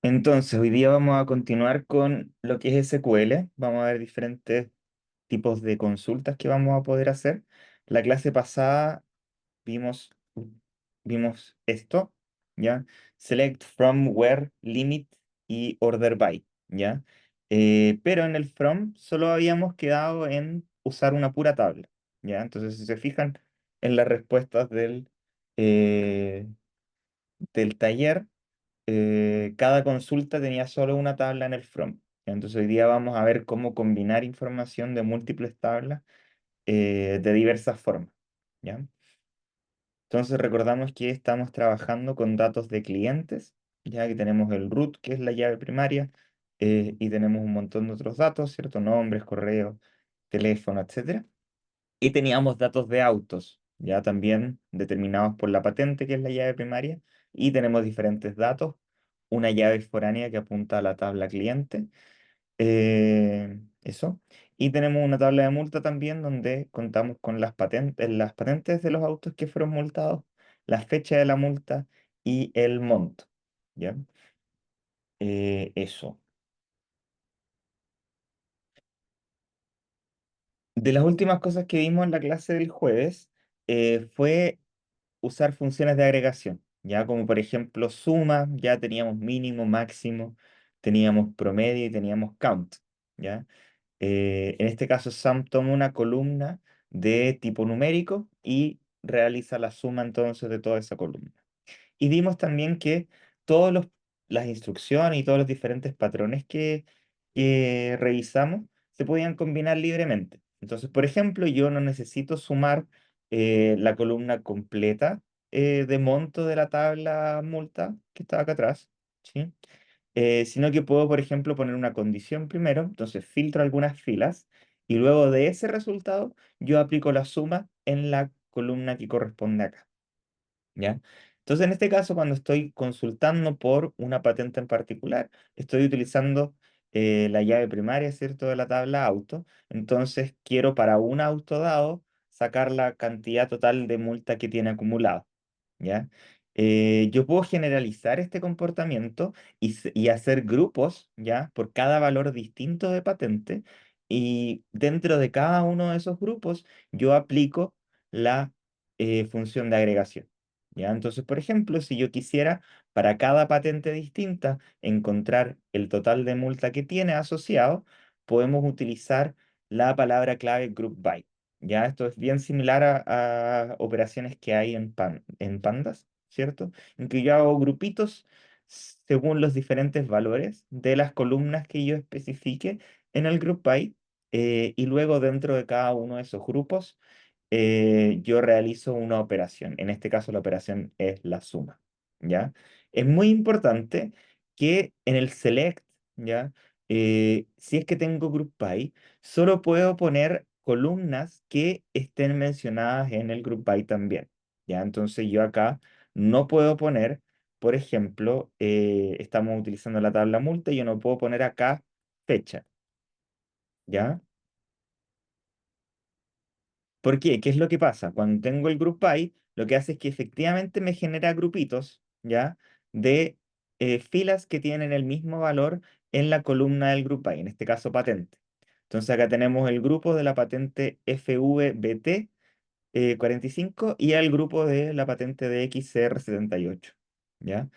Entonces, hoy día vamos a continuar con lo que es SQL. Vamos a ver diferentes tipos de consultas que vamos a poder hacer. La clase pasada vimos, vimos esto, ¿ya? Select from, where, limit y order by, ¿ya? Pero en el from solo habíamos quedado en usar una pura tabla, ¿ya? Entonces, si se fijan en las respuestas eh, del taller, cada consulta tenía solo una tabla en el front. Entonces hoy día vamos a ver cómo combinar información de múltiples tablas de diversas formas, ¿ya? Entonces recordamos que estamos trabajando con datos de clientes, ya que tenemos el root, que es la llave primaria, y tenemos un montón de otros datos, ¿cierto? Nombres, correo, teléfono, etcétera. Y teníamos datos de autos, ya también determinados por la patente, que es la llave primaria, y tenemos diferentes datos, una llave foránea que apunta a la tabla cliente, eso. Y tenemos una tabla de multa también donde contamos con las patentes de los autos que fueron multados, la fecha de la multa y el monto, ¿ya? Eso. De las últimas cosas que vimos en la clase del jueves, fue usar funciones de agregación, ya como por ejemplo suma, ya teníamos mínimo, máximo, teníamos promedio y teníamos count, ¿ya? En este caso, Sum toma una columna de tipo numérico y realiza la suma entonces de toda esa columna. Y vimos también que todas las instrucciones y todos los diferentes patrones que revisamos se podían combinar libremente. Entonces, por ejemplo, yo no necesito sumar la columna completa de monto de la tabla multa que estaba acá atrás, ¿sí? Sino que puedo, por ejemplo, poner una condición primero, entonces filtro algunas filas y luego de ese resultado yo aplico la suma en la columna que corresponde acá. ¿Ya? Entonces, en este caso, cuando estoy consultando por una patente en particular, estoy utilizando la llave primaria, ¿cierto?, de la tabla auto. Entonces, quiero para un auto dado sacar la cantidad total de multa que tiene acumulado, ¿ya? Yo puedo generalizar este comportamiento y hacer grupos, ¿ya?, por cada valor distinto de patente. Y dentro de cada uno de esos grupos, yo aplico la función de agregación. ¿Ya? Entonces, por ejemplo, si yo quisiera para cada patente distinta encontrar el total de multa que tiene asociado, podemos utilizar la palabra clave group by. ¿Ya? Esto es bien similar a operaciones que hay en Pandas, ¿cierto? En que yo hago grupitos según los diferentes valores de las columnas que yo especifique en el group by, y luego dentro de cada uno de esos grupos yo realizo una operación. En este caso, la operación es la suma, ¿ya? Es muy importante que en el select, ¿ya? Si es que tengo group by, solo puedo poner columnas que estén mencionadas en el group by también, ¿ya? Entonces yo acá no puedo poner, por ejemplo, estamos utilizando la tabla multa y yo no puedo poner acá fecha, ¿ya? ¿Por qué? ¿Qué es lo que pasa? Cuando tengo el group by, lo que hace es que efectivamente me genera grupitos, ¿ya? De filas que tienen el mismo valor en la columna del group by, en este caso patente. Entonces acá tenemos el grupo de la patente FVBT 45 y el grupo de la patente de XCR 78, ¿ya?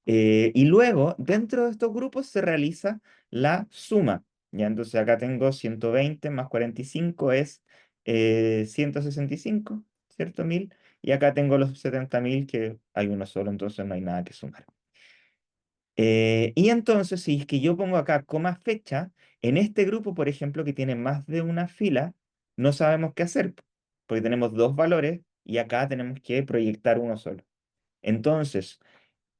Y luego, dentro de estos grupos se realiza la suma, ¿ya? Entonces acá tengo 120 más 45 es 165, ¿cierto? 1000. Y acá tengo los 70.000, que hay uno solo, entonces no hay nada que sumar. Y entonces, si es que yo pongo acá coma fecha, en este grupo, por ejemplo, que tiene más de una fila, no sabemos qué hacer, porque tenemos dos valores y acá tenemos que proyectar uno solo. Entonces,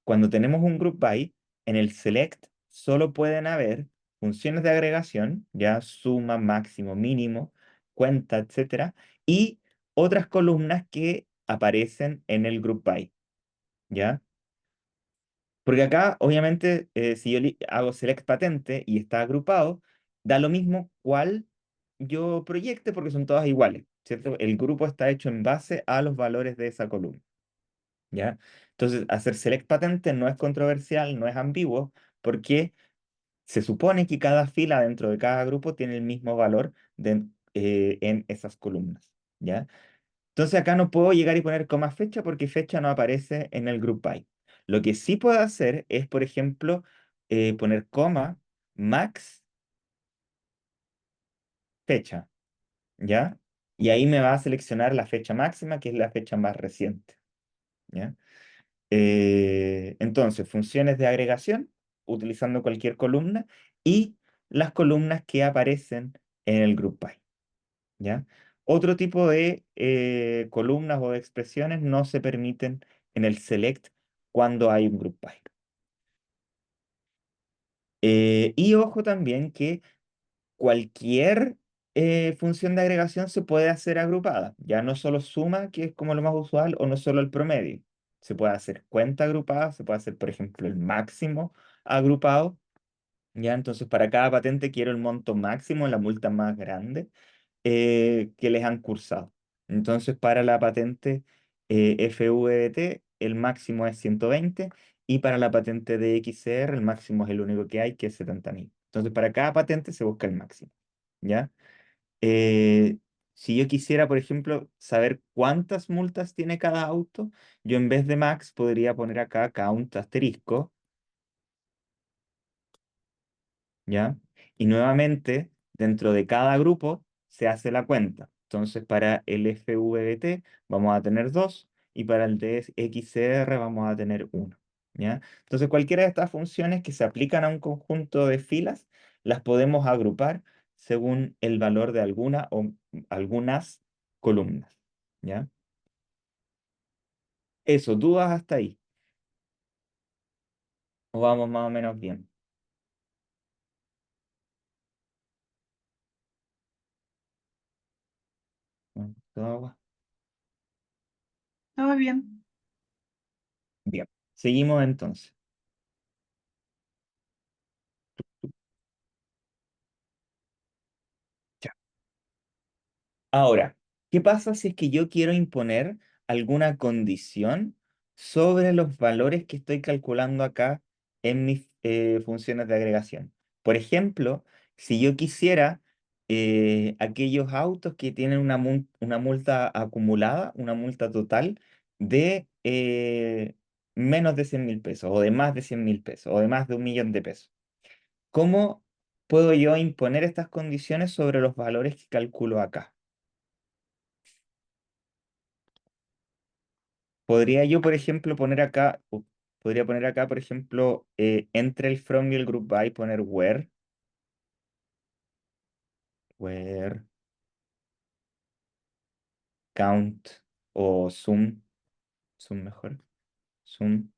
cuando tenemos un group by, en el select solo pueden haber funciones de agregación, ya suma, máximo, mínimo, cuenta, etcétera, y otras columnas que aparecen en el group by, ¿ya? Porque acá, obviamente, si yo hago select patente y está agrupado, da lo mismo cuál yo proyecte porque son todas iguales, ¿cierto? El grupo está hecho en base a los valores de esa columna, ¿ya? Entonces, hacer select patente no es controversial, no es ambiguo, porque se supone que cada fila dentro de cada grupo tiene el mismo valor en esas columnas, ¿ya? Entonces acá no puedo llegar y poner coma fecha porque fecha no aparece en el group by. Lo que sí puedo hacer es, por ejemplo, poner coma, max, fecha, ¿ya? Y ahí me va a seleccionar la fecha máxima, que es la fecha más reciente, ¿ya? Entonces, funciones de agregación, utilizando cualquier columna, y las columnas que aparecen en el group by, ¿ya? Otro tipo de columnas o de expresiones no se permiten en el select cuando hay un group by. Y ojo también que cualquier función de agregación se puede hacer agrupada, ya no solo suma, que es como lo más usual, o no solo el promedio. Se puede hacer cuenta agrupada, se puede hacer, por ejemplo, el máximo agrupado, ya entonces para cada patente quiero el monto máximo, la multa más grande que les han cursado. Entonces para la patente FVT el máximo es 120 y para la patente de XCR el máximo es el único que hay, que es 70.000. Entonces para cada patente se busca el máximo. ¿Ya? Eh, si yo quisiera, por ejemplo, saber cuántas multas tiene cada auto, yo en vez de max podría poner acá count asterisco, ¿ya? Y nuevamente, dentro de cada grupo se hace la cuenta. Entonces, para el FVBT vamos a tener 2 y para el DXCR vamos a tener uno, ¿ya? Entonces, cualquiera de estas funciones que se aplican a un conjunto de filas, las podemos agrupar según el valor de alguna o algunas columnas, ¿ya? Eso, ¿dudas hasta ahí? ¿O vamos más o menos bien? ¿Todo? Todo bien. Bien. Seguimos entonces. Ahora, ¿qué pasa si es que yo quiero imponer alguna condición sobre los valores que estoy calculando acá en mis funciones de agregación? Por ejemplo, si yo quisiera aquellos autos que tienen una multa acumulada, una multa total de menos de 100.000 pesos, o de más de 100.000 pesos, o de más de 1.000.000 de pesos. ¿Cómo puedo yo imponer estas condiciones sobre los valores que calculo acá? Podría yo, por ejemplo, podría poner acá, por ejemplo, entre el from y el group by, poner where count o sum mejor, sum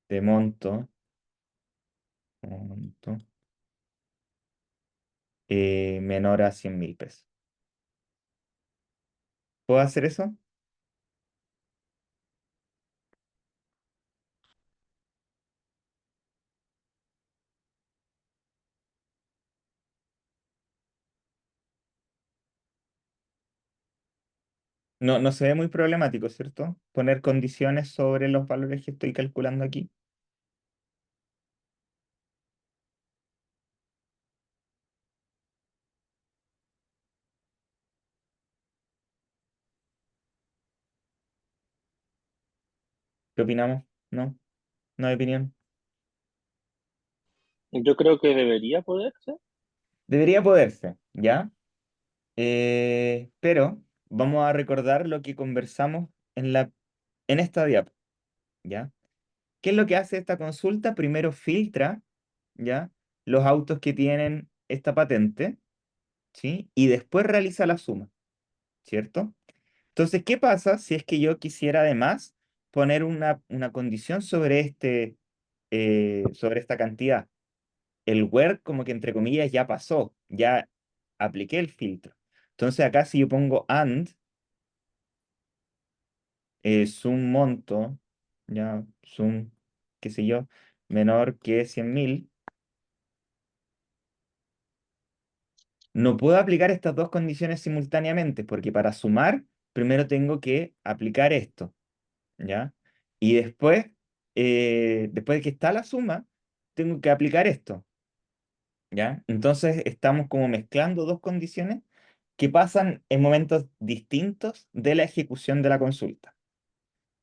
de monto menor a 100.000 pesos. ¿Puedo hacer eso? No, no se ve muy problemático, ¿cierto? Poner condiciones sobre los valores que estoy calculando aquí. ¿Qué opinamos? ¿No? ¿No hay opinión? Yo creo que debería poderse. Debería poderse, ¿ya? Pero vamos a recordar lo que conversamos en esta diapo, ¿ya? ¿Qué es lo que hace esta consulta? Primero filtra, ¿ya? Los autos que tienen esta patente, ¿sí? Y después realiza la suma, ¿cierto? Entonces, ¿qué pasa si es que yo quisiera además poner una condición sobre esta cantidad? El where como que entre comillas ya pasó, ya apliqué el filtro. Entonces acá si yo pongo and, sum monto, ya, sum, qué sé yo, menor que 100.000, no puedo aplicar estas dos condiciones simultáneamente, porque para sumar, primero tengo que aplicar esto, ¿ya? Y después de que está la suma, tengo que aplicar esto, ¿ya? Entonces estamos como mezclando dos condiciones que pasan en momentos distintos de la ejecución de la consulta.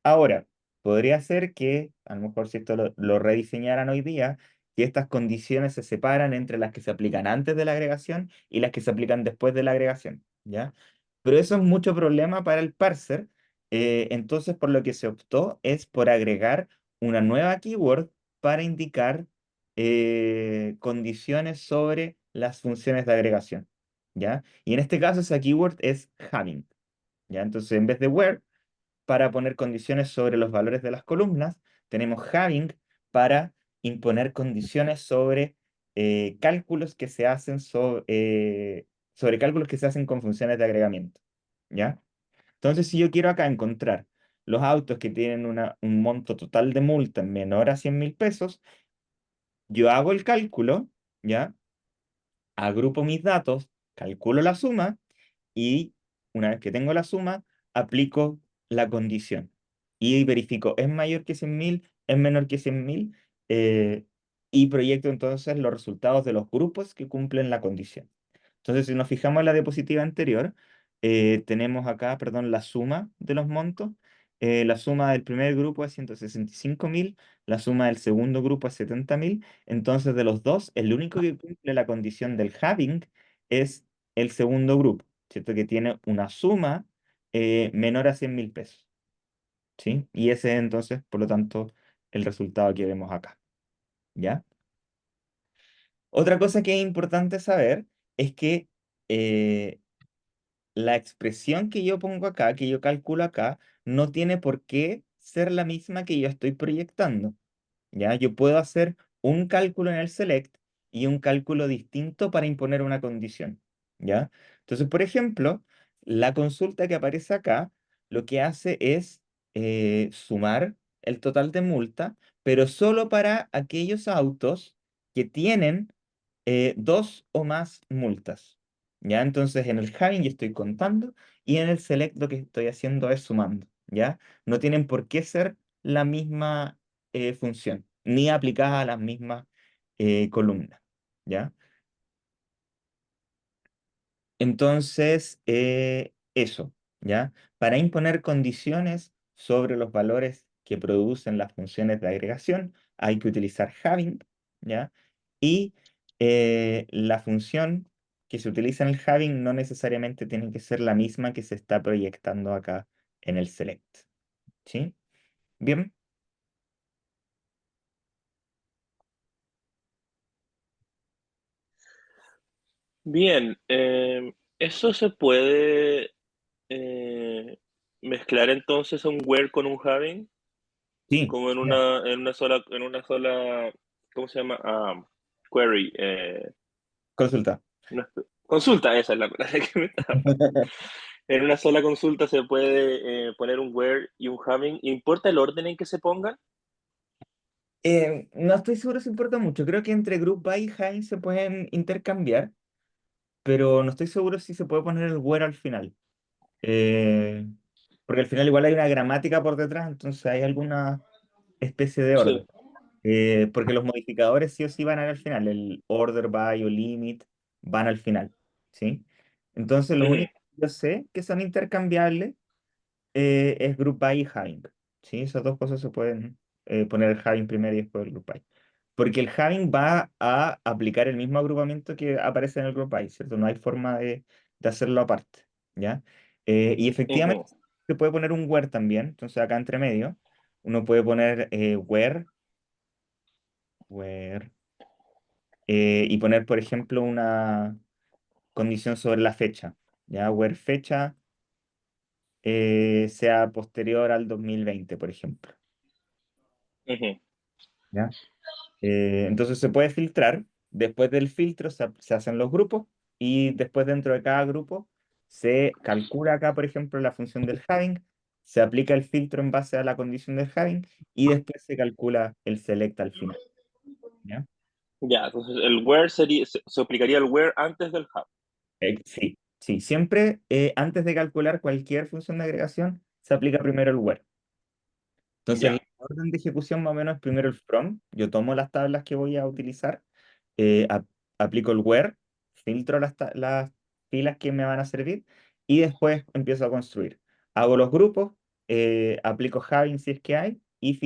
Ahora, podría ser que, a lo mejor si esto lo rediseñaran hoy día, que estas condiciones se separan entre las que se aplican antes de la agregación y las que se aplican después de la agregación, ¿ya? Pero eso es mucho problema para el parser, entonces por lo que se optó es por agregar una nueva keyword para indicar condiciones sobre las funciones de agregación, ¿ya? Y en este caso esa keyword es having, ¿ya? Entonces en vez de where, para poner condiciones sobre los valores de las columnas, tenemos having para imponer condiciones sobre cálculos que se hacen sobre cálculos que se hacen con funciones de agregamiento, ¿ya? Entonces, si yo quiero acá encontrar los autos que tienen un monto total de multa menor a 100.000 pesos, yo hago el cálculo, ¿ya? Agrupo mis datos, calculo la suma y una vez que tengo la suma, aplico la condición y verifico, ¿es mayor que 100.000? ¿Es menor que 100.000? Eh, y proyecto entonces los resultados de los grupos que cumplen la condición. Entonces, si nos fijamos en la diapositiva anterior, tenemos acá, perdón, la suma de los montos. La suma del primer grupo es 165.000, la suma del segundo grupo es 70.000. Entonces, de los dos, el único que cumple la condición del halving es el segundo grupo, ¿cierto? Que tiene una suma menor a 100.000 pesos, ¿sí? Y ese es entonces, por lo tanto, el resultado que vemos acá, ¿ya? Otra cosa que es importante saber es que eh, la expresión que yo pongo acá, que yo calculo acá, no tiene por qué ser la misma que yo estoy proyectando. ¿Ya? Yo puedo hacer un cálculo en el select y un cálculo distinto para imponer una condición, ¿ya? Entonces, por ejemplo, la consulta que aparece acá lo que hace es sumar el total de multa, pero solo para aquellos autos que tienen dos o más multas, ¿ya? Entonces, en el having yo estoy contando y en el select lo que estoy haciendo es sumando, ¿ya? No tienen por qué ser la misma función, ni aplicada a las mismas columnas, ¿ya? Entonces, eso, ¿ya? Para imponer condiciones sobre los valores que producen las funciones de agregación, hay que utilizar having, ¿ya? Y la función que se utiliza en el having no necesariamente tiene que ser la misma que se está proyectando acá en el select, ¿sí? Bien. Bien, eso se puede eh, mezclar entonces un where con un having, Sí, como en una sola, ¿cómo se llama? Query. consulta. Consulta, esa es la palabra que me estaba faltando. En una sola consulta se puede poner un where y un having. ¿Importa el orden en que se pongan? No estoy seguro si importa mucho. Creo que entre group by y Heinz se pueden intercambiar, pero no estoy seguro si se puede poner el where al final. Eh, Porque al final igual hay una gramática por detrás, entonces hay alguna especie de Sí. orden. Porque los modificadores sí o sí van al final. El order by o limit van al final, ¿sí? Entonces lo Ujú. único que yo sé que son intercambiables es group by y having. ¿Sí? Esas dos cosas se pueden poner el having primero y después el group by. Porque el having va a aplicar el mismo agrupamiento que aparece en el group by, ¿cierto? No hay forma de hacerlo aparte, ¿ya? Y efectivamente Ujú. se puede poner un where también. Entonces acá entre medio uno puede poner where, y poner, por ejemplo, una condición sobre la fecha, ¿ya? Where fecha sea posterior al 2020, por ejemplo. Ujú. ¿Ya? Entonces se puede filtrar. Después del filtro se hacen los grupos y después dentro de cada grupo se calcula acá, por ejemplo, la función del having, se aplica el filtro en base a la condición del having y después se calcula el select al final. ¿Ya? Ya, entonces el where se aplicaría el where antes del have. Sí, sí. Siempre antes de calcular cualquier función de agregación se aplica primero el where. Entonces, Ya. orden de ejecución más o menos es primero el from. Yo tomo las tablas que voy a utilizar, eh, ap- aplico el where, filtro las filas que me van a servir y después empiezo a construir. Hago los grupos, aplico having si es que hay y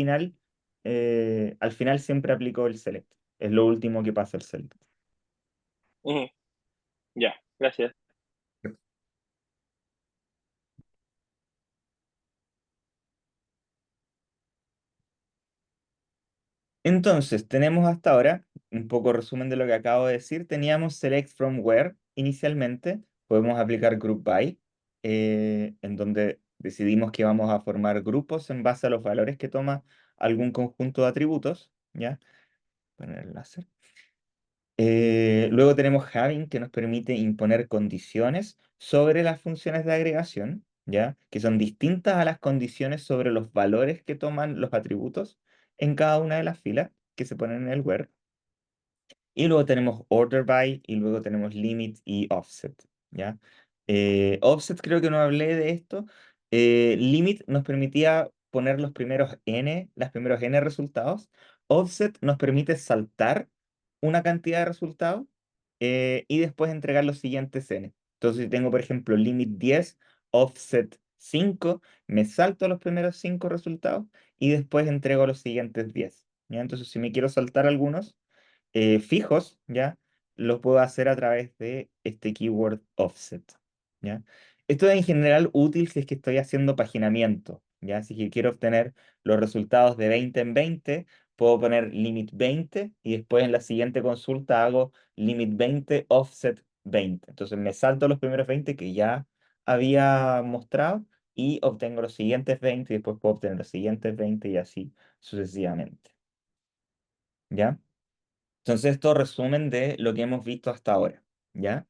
al final siempre aplico el select. Es lo último que pasa el select. Ujú, ya, gracias. Entonces, tenemos hasta ahora, un poco resumen de lo que acabo de decir, teníamos select from where inicialmente, podemos aplicar group by, en donde decidimos que vamos a formar grupos en base a los valores que toma algún conjunto de atributos, ¿ya? Poner el láser. Luego tenemos having, que nos permite imponer condiciones sobre las funciones de agregación, ¿ya? Que son distintas a las condiciones sobre los valores que toman los atributos en cada una de las filas que se ponen en el where. Y luego tenemos order by y luego tenemos limit y offset, ¿ya? Offset creo que no hablé de esto. Limit nos permitía poner las primeros n resultados. Offset nos permite saltar una cantidad de resultados y después entregar los siguientes n. Entonces, si tengo, por ejemplo, limit 10 offset 5 me salto los primeros 5 resultados y después entrego los siguientes 10, ¿ya? Entonces, si me quiero saltar algunos fijos, ¿ya? Lo puedo hacer a través de este keyword offset, ¿ya? Esto es en general útil si es que estoy haciendo paginamiento, ¿ya? Si que quiero obtener los resultados de 20 en 20, puedo poner limit 20 y después en la siguiente consulta hago limit 20 offset 20. Entonces me salto los primeros 20 que ya había mostrado y obtengo los siguientes 20 y después puedo obtener los siguientes 20 y así sucesivamente, ¿ya? Entonces, esto resumen de lo que hemos visto hasta ahora, ¿ya?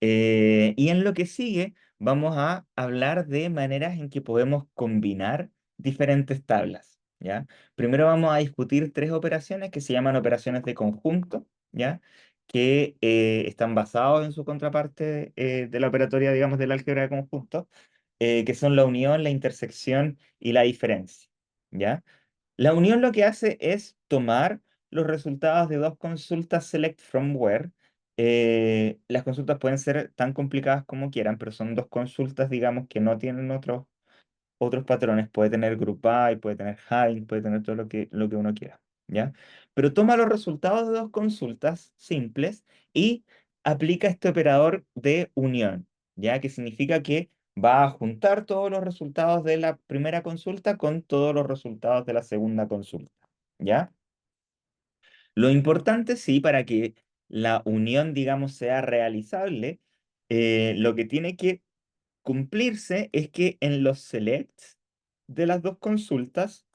Y en lo que sigue, vamos a hablar de maneras en que podemos combinar diferentes tablas, ¿ya? Primero vamos a discutir tres operaciones que se llaman operaciones de conjunto, ¿ya? Que están basados en su contraparte de la operatoria, digamos, del álgebra de conjuntos, que son la unión, la intersección y la diferencia, ¿ya? La unión lo que hace es tomar los resultados de dos consultas select from where. Las consultas pueden ser tan complicadas como quieran, pero son dos consultas, digamos, que no tienen otros patrones. Puede tener group by, puede tener hide, puede tener todo lo que uno quiera, ¿ya? Pero toma los resultados de dos consultas simples y aplica este operador de unión, ¿ya? Que significa que va a juntar todos los resultados de la primera consulta con todos los resultados de la segunda consulta, ¿ya? Lo importante, sí, para que la unión, digamos, sea realizable, lo que tiene que cumplirse es que en los selects de las dos consultas,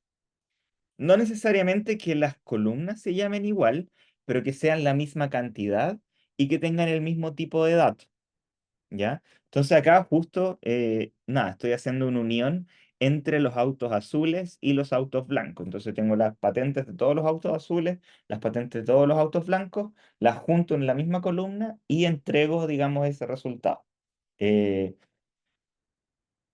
no necesariamente que las columnas se llamen igual, pero que sean la misma cantidad y que tengan el mismo tipo de datos, ¿ya? Entonces acá justo, nada, estoy haciendo una unión entre los autos azules y los autos blancos. Entonces tengo las patentes de todos los autos azules, las patentes de todos los autos blancos, las junto en la misma columna y entrego, digamos, ese resultado. Eh,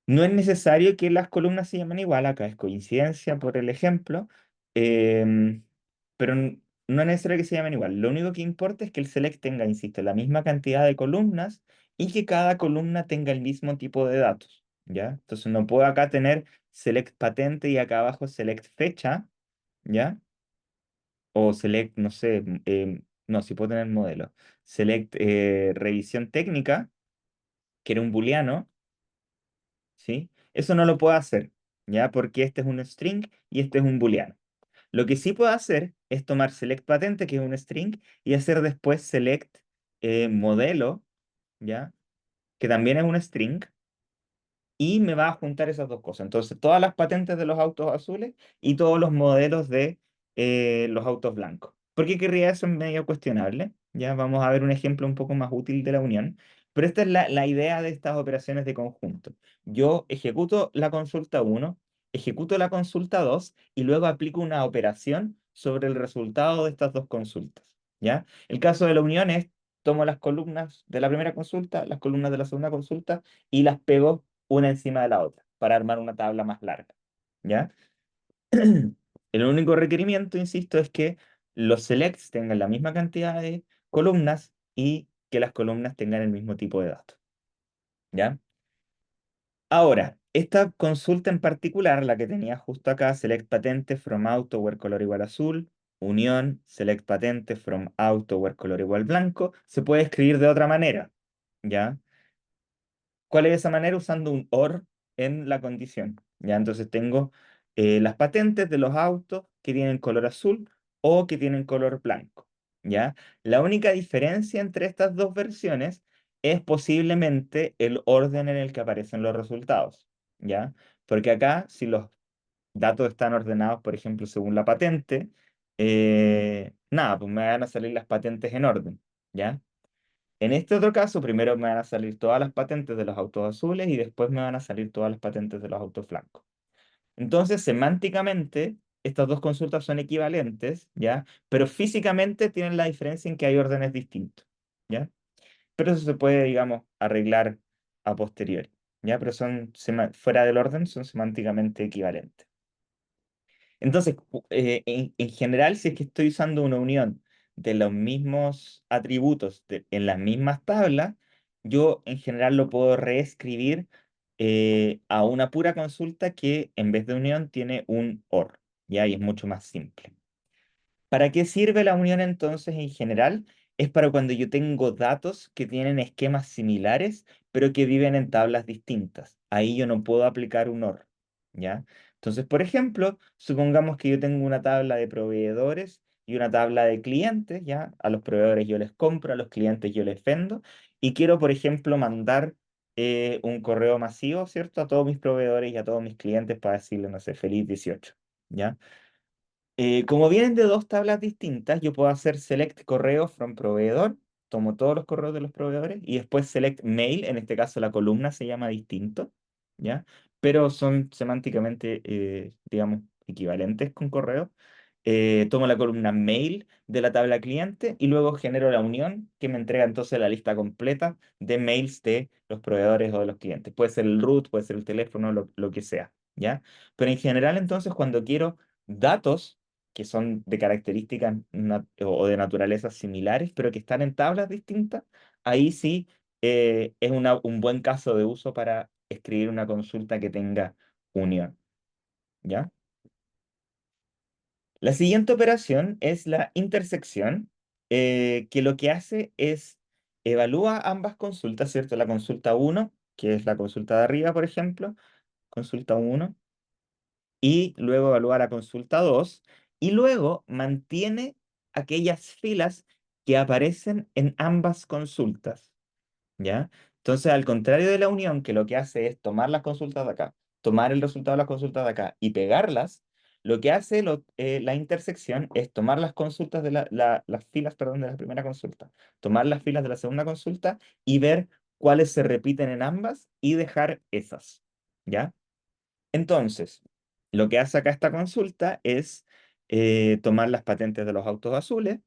no es necesario que las columnas se llamen igual, acá es coincidencia por el ejemplo, pero no es necesario que se llamen igual. Lo único que importa es que el select tenga, insisto, la misma cantidad de columnas y que cada columna tenga el mismo tipo de datos, ¿ya? Entonces no puedo acá tener select patente y acá abajo select fecha, ¿ya? O select, no sé, no, si puedo tener modelo. Select revisión técnica, que era un booleano, ¿sí? Eso no lo puedo hacer, ¿ya? Porque este es un string y este es un booleano. Lo que sí puedo hacer es tomar select patente, que es un string, y hacer después select modelo, ¿ya? Que también es un string, y me va a juntar esas dos cosas. Entonces, todas las patentes de los autos azules y todos los modelos de los autos blancos. ¿Por qué querría eso? Es medio cuestionable. Ya vamos a ver un ejemplo un poco más útil de la unión. Pero esta es la idea de estas operaciones de conjunto. Yo ejecuto la consulta uno, ejecuto la consulta 2 y luego aplico una operación sobre el resultado de estas dos consultas. ¿Ya? El caso de la unión es, tomo las columnas de la primera consulta, las columnas de la segunda consulta y las pego una encima de la otra para armar una tabla más larga, ¿ya? El único requerimiento, insisto, es que los selects tengan la misma cantidad de columnas y que las columnas tengan el mismo tipo de datos. ¿Ya? Ahora, esta consulta en particular, la que tenía justo acá, select patente from auto where color igual azul, unión, select patente from auto where color igual blanco, se puede escribir de otra manera. ¿Ya? ¿Cuál es esa manera? Usando un OR en la condición. ¿Ya? Entonces tengo las patentes de los autos que tienen color azul o que tienen color blanco. ¿Ya? La única diferencia entre estas dos versiones es posiblemente el orden en el que aparecen los resultados. ¿Ya? Porque acá, si los datos están ordenados, por ejemplo, según la patente, nada, pues me van a salir las patentes en orden. ¿Ya? En este otro caso, primero me van a salir todas las patentes de los autos azules y después me van a salir todas las patentes de los autos blancos. Entonces, semánticamente, estas dos consultas son equivalentes, ¿ya? Pero físicamente tienen la diferencia en que hay órdenes distintos, ¿ya? Pero eso se puede, digamos, arreglar a posteriori, ¿ya? Pero son, fuera del orden, son semánticamente equivalentes. Entonces, en general, si es que estoy usando una unión de los mismos atributos en las mismas tablas, yo en general lo puedo reescribir a una pura consulta que en vez de unión tiene un OR, ¿ya? Y es mucho más simple. ¿Para qué sirve la unión entonces en general? Es para cuando yo tengo datos que tienen esquemas similares, pero que viven en tablas distintas. Ahí yo no puedo aplicar un OR, ¿ya? Entonces, por ejemplo, supongamos que yo tengo una tabla de proveedores y una tabla de clientes, ¿ya? A los proveedores yo les compro, a los clientes yo les vendo, y quiero, por ejemplo, mandar un correo masivo, ¿cierto? A todos mis proveedores y a todos mis clientes para decirles, no sé, feliz 18, ¿ya? Como vienen de dos tablas distintas, yo puedo hacer select correo from proveedor, tomo todos los correos de los proveedores y después select mail, en este caso la columna se llama distinto, ¿ya? Pero son semánticamente, digamos, equivalentes con correo. Tomo la columna mail de la tabla cliente y luego genero la unión que me entrega entonces la lista completa de mails de los proveedores o de los clientes. Puede ser el root, puede ser el teléfono, lo que sea, ¿ya? Pero en general entonces cuando quiero datos que son de características o de naturaleza similares, pero que están en tablas distintas, ahí sí es un buen caso de uso para escribir una consulta que tenga unión, ¿ya? La siguiente operación es la intersección, que lo que hace es evalúa ambas consultas, ¿cierto? La consulta uno que es la consulta de arriba, por ejemplo, consulta uno y luego evalúa la consulta 2 y luego mantiene aquellas filas que aparecen en ambas consultas, ¿ya? Entonces, al contrario de la unión, que lo que hace es tomar las consultas de acá, tomar el resultado de las consultas de acá y pegarlas, lo que hace la intersección es tomar las consultas de las filas, perdón, de la primera consulta, tomar las filas de la segunda consulta y ver cuáles se repiten en ambas y dejar esas, ¿ya? Entonces, lo que hace acá esta consulta es tomar las patentes de los autos azules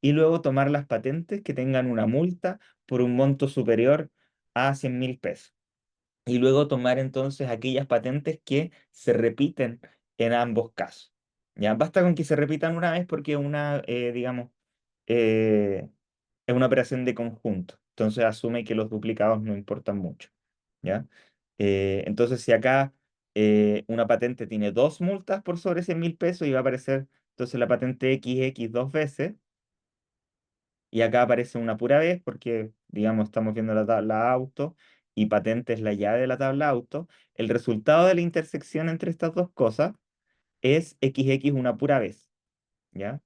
y luego tomar las patentes que tengan una multa por un monto superior a 100.000 pesos. Y luego tomar entonces aquellas patentes que se repiten en ambos casos. Ya basta con que se repitan una vez porque una, digamos, eh, es una operación de conjunto. Entonces asume que los duplicados no importan mucho. ¿Ya? Entonces, si acá una patente tiene dos multas por sobre 100.000 pesos y va a aparecer entonces la patente XX dos veces, y acá aparece una pura vez porque, digamos, estamos viendo la tabla auto y patente es la llave de la tabla auto, el resultado de la intersección entre estas dos cosas es XX una pura vez, ¿ya?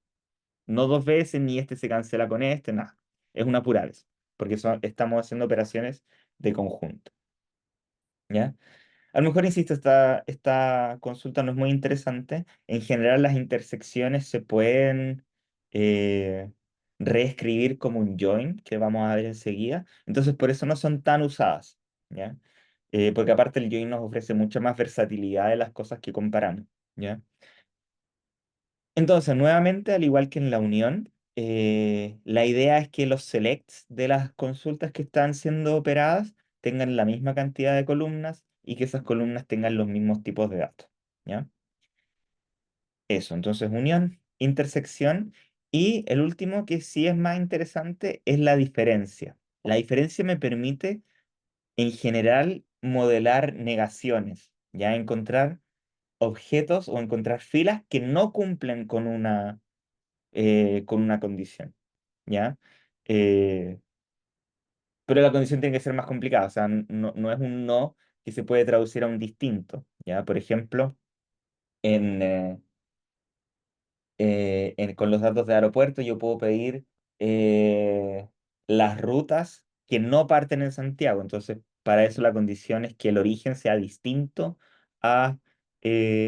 No dos veces, ni este se cancela con este, nada. Es una pura vez, porque estamos haciendo operaciones de conjunto, ¿ya? A lo mejor, insisto, esta consulta no es muy interesante. En general, las intersecciones se pueden eh, reescribir como un join, que vamos a ver enseguida. Entonces, por eso no son tan usadas, ¿ya? Porque aparte el join nos ofrece mucha más versatilidad de las cosas que comparamos, ¿ya? Entonces, nuevamente, al igual que en la unión, la idea es que los selects de las consultas que están siendo operadas tengan la misma cantidad de columnas y que esas columnas tengan los mismos tipos de datos, ¿ya? Eso, entonces unión, intersección y el último que sí es más interesante es la diferencia. La diferencia me permite en general modelar negaciones, ya encontrar objetos o encontrar filas que no cumplen con una condición, ¿ya? Eh, pero la condición tiene que ser más complicada, o sea, no es un no que se puede traducir a un distinto, ¿ya? Por ejemplo, en, con los datos de aeropuerto yo puedo pedir eh, las rutas que no parten en Santiago. Entonces, para eso la condición es que el origen sea distinto a,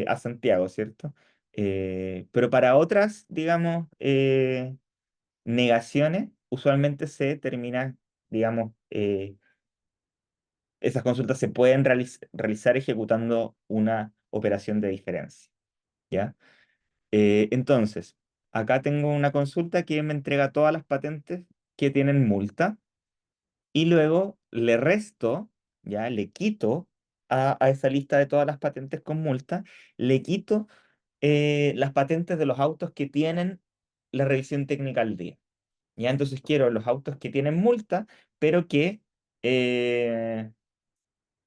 a Santiago, ¿cierto? Pero para otras, digamos, negaciones, usualmente se termina, digamos, esas consultas se pueden realizar ejecutando una operación de diferencia, ¿ya? Entonces, acá tengo una consulta que me entrega todas las patentes que tienen multa y luego le resto, ya le quito a esa lista de todas las patentes con multa, le quito las patentes de los autos que tienen la revisión técnica al día. Ya, entonces quiero los autos que tienen multa, pero que, eh,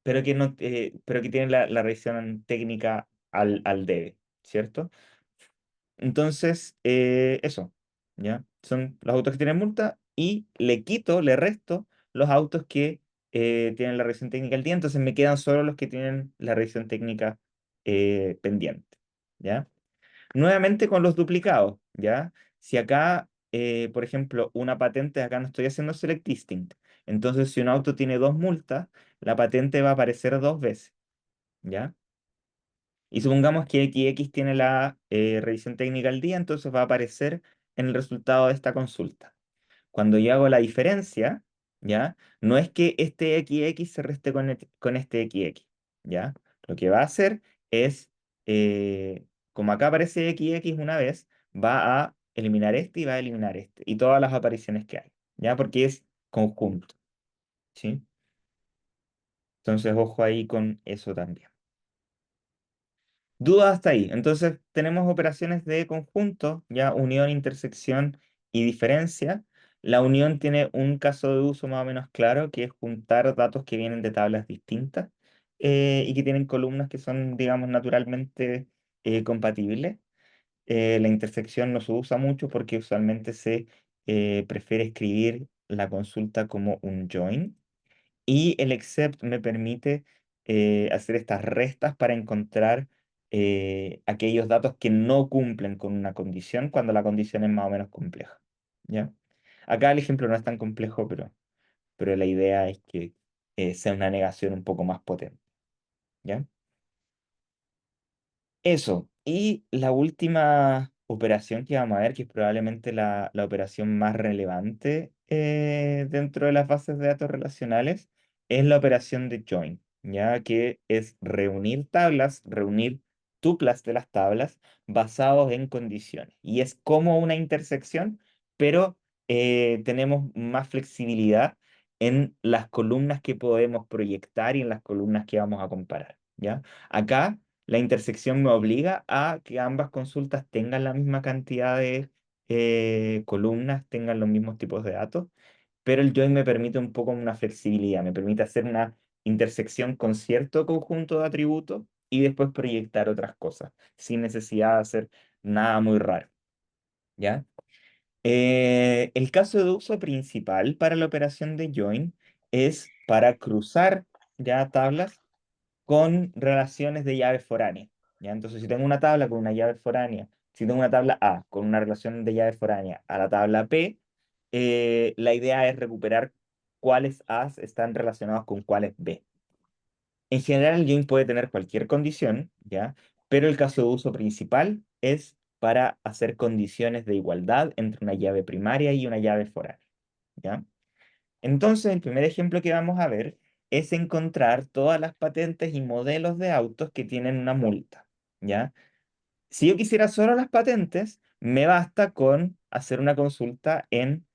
no, pero que tienen la revisión técnica al debe, ¿cierto? Entonces, eso, ¿ya? Son los autos que tienen multa y le quito, le resto los autos que tienen la revisión técnica al día, entonces me quedan solo los que tienen la revisión técnica pendiente, ¿ya? Nuevamente con los duplicados, ¿ya? Si acá, por ejemplo, una patente, acá no estoy haciendo select distinct, entonces si un auto tiene dos multas, la patente va a aparecer dos veces, ¿ya? Y supongamos que XX tiene la revisión técnica al día, entonces va a aparecer en el resultado de esta consulta. Cuando yo hago la diferencia, ¿ya? No es que este XX se reste con este XX, ¿ya? Lo que va a hacer es, como acá aparece XX una vez, va a eliminar este y va a eliminar este, y todas las apariciones que hay, ¿ya? Porque es conjunto, ¿sí? Entonces, ojo ahí con eso también. Duda hasta ahí. Entonces tenemos operaciones de conjunto, ya unión, intersección y diferencia. La unión tiene un caso de uso más o menos claro, que es juntar datos que vienen de tablas distintas y que tienen columnas que son, digamos, naturalmente compatibles. La intersección no se usa mucho porque usualmente se prefiere escribir la consulta como un join. Y el except me permite hacer estas restas para encontrar aquellos datos que no cumplen con una condición cuando la condición es más o menos compleja. ¿Ya? Acá el ejemplo no es tan complejo, pero la idea es que sea una negación un poco más potente. ¿Ya? Eso. Y la última operación que vamos a ver, que es probablemente la operación más relevante dentro de las bases de datos relacionales, es la operación de join, ya que es reunir tablas, reunir tuplas de las tablas basados en condiciones. Y es como una intersección, pero tenemos más flexibilidad en las columnas que podemos proyectar y en las columnas que vamos a comparar, ¿ya? Acá la intersección me obliga a que ambas consultas tengan la misma cantidad de columnas, tengan los mismos tipos de datos, pero el join me permite un poco una flexibilidad, me permite hacer una intersección con cierto conjunto de atributos y después proyectar otras cosas, sin necesidad de hacer nada muy raro, ¿ya? El caso de uso principal para la operación de join es para cruzar ya tablas con relaciones de llaves foráneas. ¿Ya? Entonces, si tengo una tabla con una llave foránea, si tengo una tabla A con una relación de llave foránea a la tabla P, la idea es recuperar cuáles A están relacionados con cuáles B. En general, el join puede tener cualquier condición, ¿ya? Pero el caso de uso principal es para hacer condiciones de igualdad entre una llave primaria y una llave foránea, ¿ya? Entonces, el primer ejemplo que vamos a ver es encontrar todas las patentes y modelos de autos que tienen una multa, ¿ya? Si yo quisiera solo las patentes, me basta con hacer una consulta en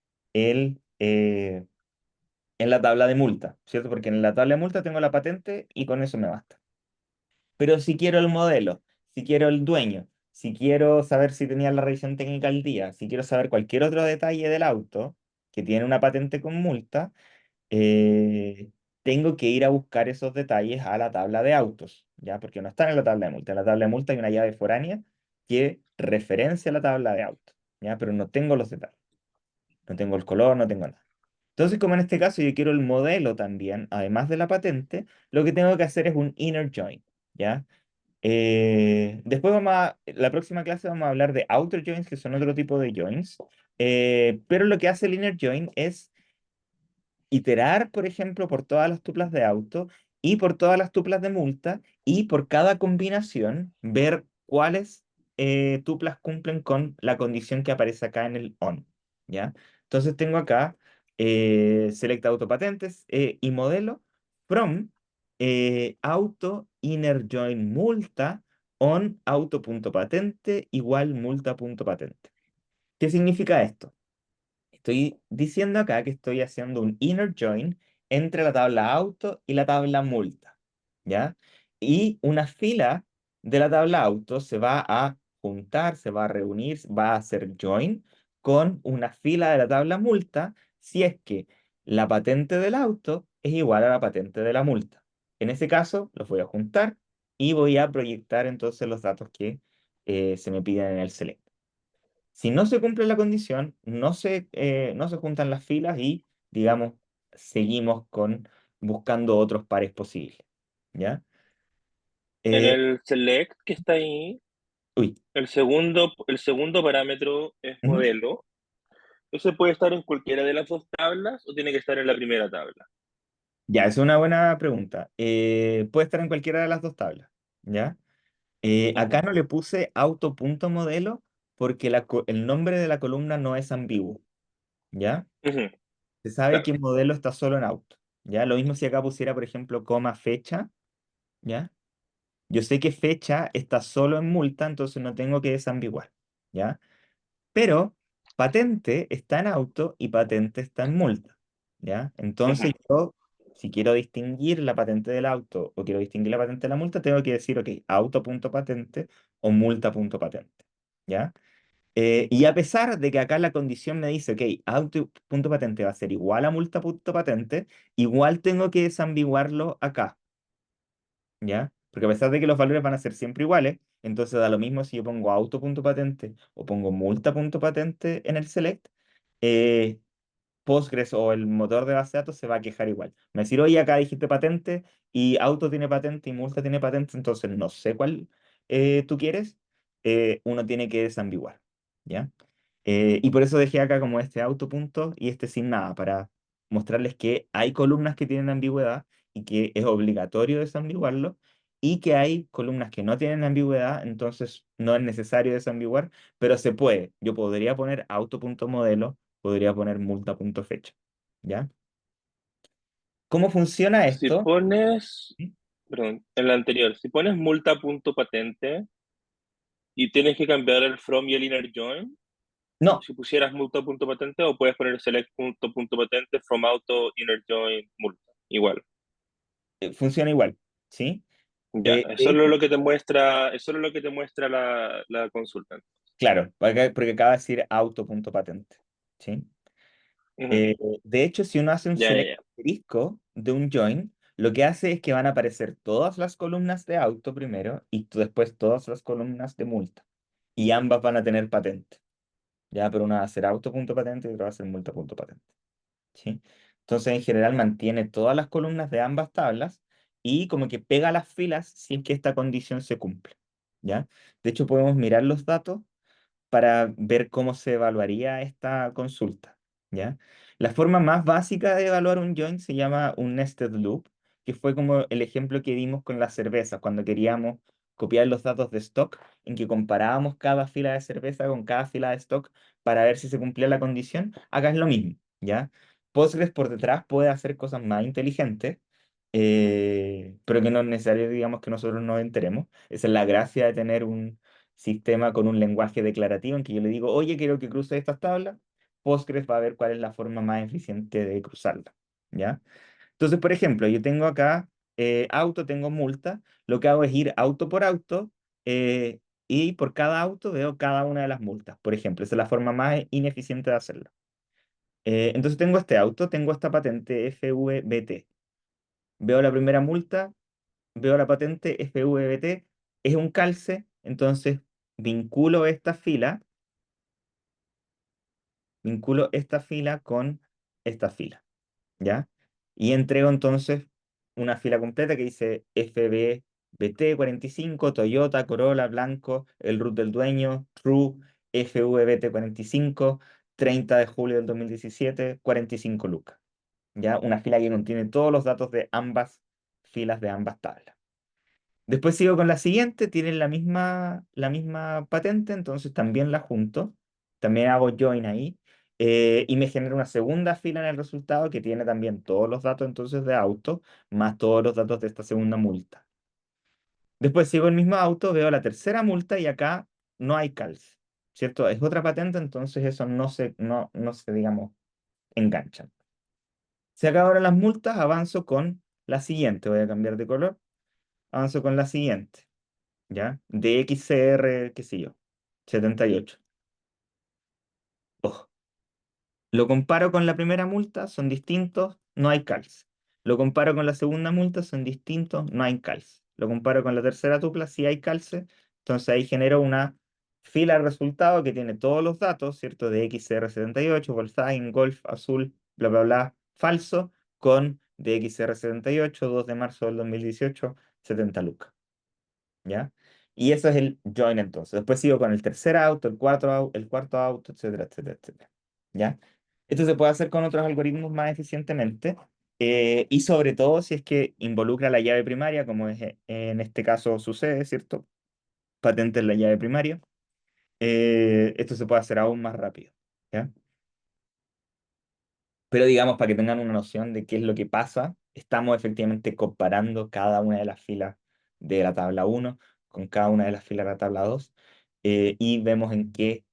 la tabla de multa, ¿cierto? Porque en la tabla de multa tengo la patente y con eso me basta. Pero si quiero el modelo, si quiero el dueño, si quiero saber si tenía la revisión técnica al día, si quiero saber cualquier otro detalle del auto que tiene una patente con multa, eh, tengo que ir a buscar esos detalles a la tabla de autos, ¿ya? Porque no están en la tabla de multa. En la tabla de multa hay una llave foránea que referencia la tabla de autos, ¿ya? Pero no tengo los detalles, no tengo el color, no tengo nada. Entonces, como en este caso yo quiero el modelo también, además de la patente, lo que tengo que hacer es un inner join, ¿ya? Después la próxima clase vamos a hablar de outer joins, que son otro tipo de joins, pero lo que hace el inner join es iterar, por ejemplo, por todas las tuplas de auto y por todas las tuplas de multa y por cada combinación ver cuáles tuplas cumplen con la condición que aparece acá en el on, ¿ya? Entonces tengo acá select auto patentes y modelo from auto inner join multa on auto.patente igual multa.patente. ¿Qué significa esto? Estoy diciendo acá que estoy haciendo un inner join entre la tabla auto y la tabla multa, ¿ya? Y una fila de la tabla auto se va a juntar, se va a reunir, va a hacer join con una fila de la tabla multa si es que la patente del auto es igual a la patente de la multa. En ese caso, los voy a juntar y voy a proyectar entonces los datos que se me piden en el select. Si no se cumple la condición, no se juntan las filas y, digamos, seguimos con buscando otros pares posibles. ¿Ya? En Eh, el select que está ahí, uy. el segundo parámetro es Ujú. modelo. ¿Ese puede estar en cualquiera de las dos tablas o tiene que estar en la primera tabla? Ya, es una buena pregunta. Puede estar en cualquiera de las dos tablas. ¿Ya? Acá Ujú, no le puse auto.modelo porque el nombre de la columna no es ambiguo. ¿Ya? ujú, Se sabe claro. que modelo está solo en auto. ¿Ya? Lo mismo si acá pusiera, por ejemplo, coma fecha. ¿Ya? Yo sé que fecha está solo en multa, entonces no tengo que desambiguar, ¿ya? Pero patente está en auto y patente está en multa, ¿ya? Ujú. Entonces yo, si quiero distinguir la patente del auto o quiero distinguir la patente de la multa, tengo que decir, ok, auto.patente o multa.patente, ¿ya? Y a pesar de que acá la condición me dice, ok, auto.patente va a ser igual a multa.patente, igual tengo que desambiguarlo acá. ¿Ya? Porque a pesar de que los valores van a ser siempre iguales, entonces da lo mismo si yo pongo auto.patente o pongo multa.patente en el select, eh, Postgres o el motor de base de datos se va a quejar igual. Me va a decir, oye, acá dijiste patente y auto tiene patente y multa tiene patente, entonces no sé cuál tú quieres. Uno tiene que desambiguar, ¿ya? Y por eso dejé acá como este auto punto y este sin nada, para mostrarles que hay columnas que tienen ambigüedad y que es obligatorio desambiguarlo, y que hay columnas que no tienen ambigüedad, entonces no es necesario desambiguar, pero se puede. Yo podría poner auto.modelo, podría poner multa.fecha, ¿ya? ¿Cómo funciona Si esto? pones, ¿Sí? perdón, en la anterior, si pones multa.patente y tienes que cambiar el from y el inner join, No, si pusieras multa.patente o puedes poner select.patente from auto inner join multa, igual. funciona igual, ¿sí? Ya, De eso es hecho, lo que te muestra, eso es lo que te muestra la consulta. claro, porque acaba de decir auto.patente, ¿sí? Ujú. De hecho, si uno hace un Ya, ya, select ya. asterisco de un join, lo que hace es que van a aparecer todas las columnas de auto primero y después todas las columnas de multa. Y ambas van a tener patente. Ya, pero una va a ser auto.patente y otra va a ser multa.patente. ¿Sí? Entonces, en general, mantiene todas las columnas de ambas tablas y como que pega las filas si es que esta condición se cumple. ¿Ya? De hecho, podemos mirar los datos para ver cómo se evaluaría esta consulta, ¿ya? La forma más básica de evaluar un join se llama un nested loop, que fue como el ejemplo que dimos con las cervezas, cuando queríamos copiar los datos de stock, en que comparábamos cada fila de cerveza con cada fila de stock para ver si se cumplía la condición. Acá es lo mismo, ¿ya? Postgres por detrás puede hacer cosas más inteligentes, pero que no es necesario, digamos, que nosotros nos enteremos. Esa es la gracia de tener un sistema con un lenguaje declarativo en que yo le digo, oye, quiero que cruce estas tablas. Postgres va a ver cuál es la forma más eficiente de cruzarla, ¿ya? Entonces, por ejemplo, yo tengo acá auto, tengo multa. Lo que hago es ir auto por auto, y por cada auto veo cada una de las multas, por ejemplo. Esa es la forma más ineficiente de hacerlo. Entonces tengo este auto, tengo esta patente FVBT. Veo la primera multa, veo la patente FVBT, es un calce, entonces vinculo esta fila, vinculo esta fila con esta fila, ¿ya? Y entrego entonces una fila completa que dice FBBT 45, Toyota, Corolla, blanco, el root del dueño, true, FVBT 45, 30 de julio del 2017, 45 lucas. ¿Ya? Una fila que contiene todos los datos de ambas filas de ambas tablas. Después sigo con la siguiente, tienen la misma patente, entonces también la junto, también hago join ahí, y me genera una segunda fila en el resultado que tiene también todos los datos entonces de auto, más todos los datos de esta segunda multa. Después sigo el mismo auto, veo la tercera multa y acá no hay calce, ¿cierto? Es otra patente, entonces eso no se, digamos, enganchan. Se acabaron las multas, avanzo con la siguiente, voy a cambiar de color, avanzo con la siguiente. ¿Ya? De XCR, qué sé yo, 78. Ojo, lo comparo con la primera multa, son distintos, no hay calce. Lo comparo con la segunda multa, son distintos, no hay calce. Lo comparo con la tercera tupla, sí hay calce. Entonces ahí genero una fila de resultados que tiene todos los datos, ¿cierto? De XR78, Volkswagen, Golf, azul, bla, bla, bla, falso, con de XR78, 2 de marzo del 2018, 70 lucas. ¿Ya? Y eso es el join entonces. Después sigo con el tercer auto, el cuarto auto, etcétera, etcétera, etcétera. ¿Ya? Esto se puede hacer con otros algoritmos más eficientemente y sobre todo si es que involucra la llave primaria, como es, en este caso sucede, ¿cierto? Patente en la llave primaria. Esto se puede hacer aún más rápido. ¿Ya? Pero digamos, para que tengan una noción de qué es lo que pasa, estamos efectivamente comparando cada una de las filas de la tabla uno con cada una de las filas de la tabla 2 y vemos en qué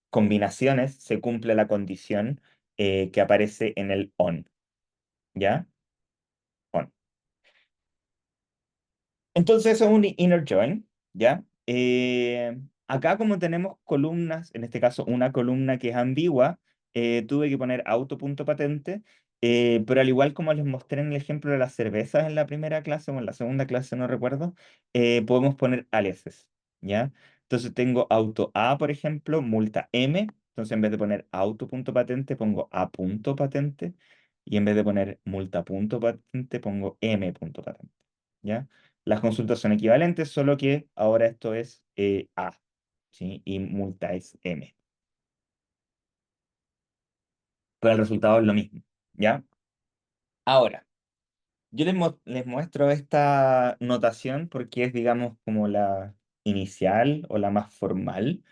combinaciones se cumple la condición que aparece en el on, ¿ya? On. Entonces eso es un inner join, ¿ya? Acá como tenemos columnas, en este caso una columna que es ambigua, tuve que poner auto.patente, pero al igual como les mostré en el ejemplo de las cervezas en la primera clase o en la segunda clase, no recuerdo, podemos poner aliases, ¿ya? Entonces tengo auto A, por ejemplo, multa M, entonces en vez de poner auto.patente pongo A.patente y en vez de poner multa.patente pongo M.patente, ¿ya? Las consultas son equivalentes, solo que ahora esto es A, ¿sí? Y multa es M. Pero el resultado es lo mismo, ¿ya? Ahora, yo les muestro esta notación porque es, digamos, como la inicial o la más formal.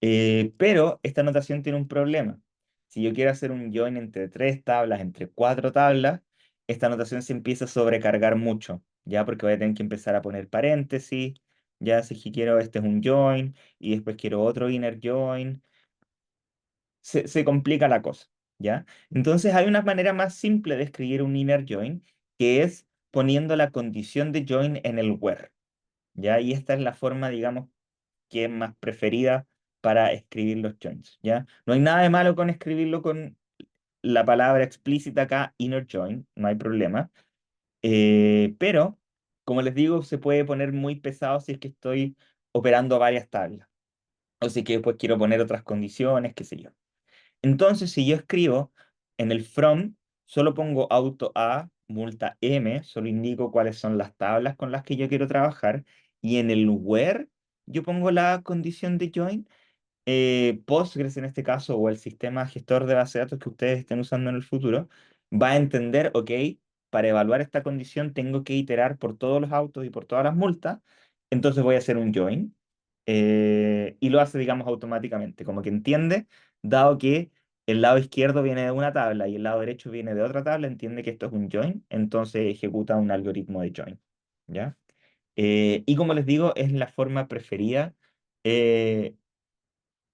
Pero esta notación tiene un problema. Si yo quiero hacer un join entre tres tablas, entre cuatro tablas, esta notación se empieza a sobrecargar mucho, ¿ya? Porque voy a tener que empezar a poner paréntesis, ya si es que quiero este es un join y después quiero otro inner join, se complica la cosa, ¿ya? Entonces hay una manera más simple de escribir un inner join que es poniendo la condición de join en el where, ¿ya? Y esta es la forma, digamos, que es más preferida para escribir los joins, ¿ya? No hay nada de malo con escribirlo con la palabra explícita acá, inner join, no hay problema. Pero, como les digo, se puede poner muy pesado si es que estoy operando varias tablas. O si que después quiero poner otras condiciones, qué sé yo. Entonces, si yo escribo en el from, solo pongo auto A, multa M, solo indico cuáles son las tablas con las que yo quiero trabajar. Y en el where, yo pongo la condición de join. Postgres en este caso, o el sistema gestor de base de datos que ustedes estén usando en el futuro, va a entender, ok, para evaluar esta condición tengo que iterar por todos los autos y por todas las multas, entonces voy a hacer un join, y lo hace, digamos, automáticamente, como que entiende, dado que el lado izquierdo viene de una tabla y el lado derecho viene de otra tabla, entiende que esto es un join, entonces ejecuta un algoritmo de join, ¿ya? Y como les digo, es la forma preferida. eh,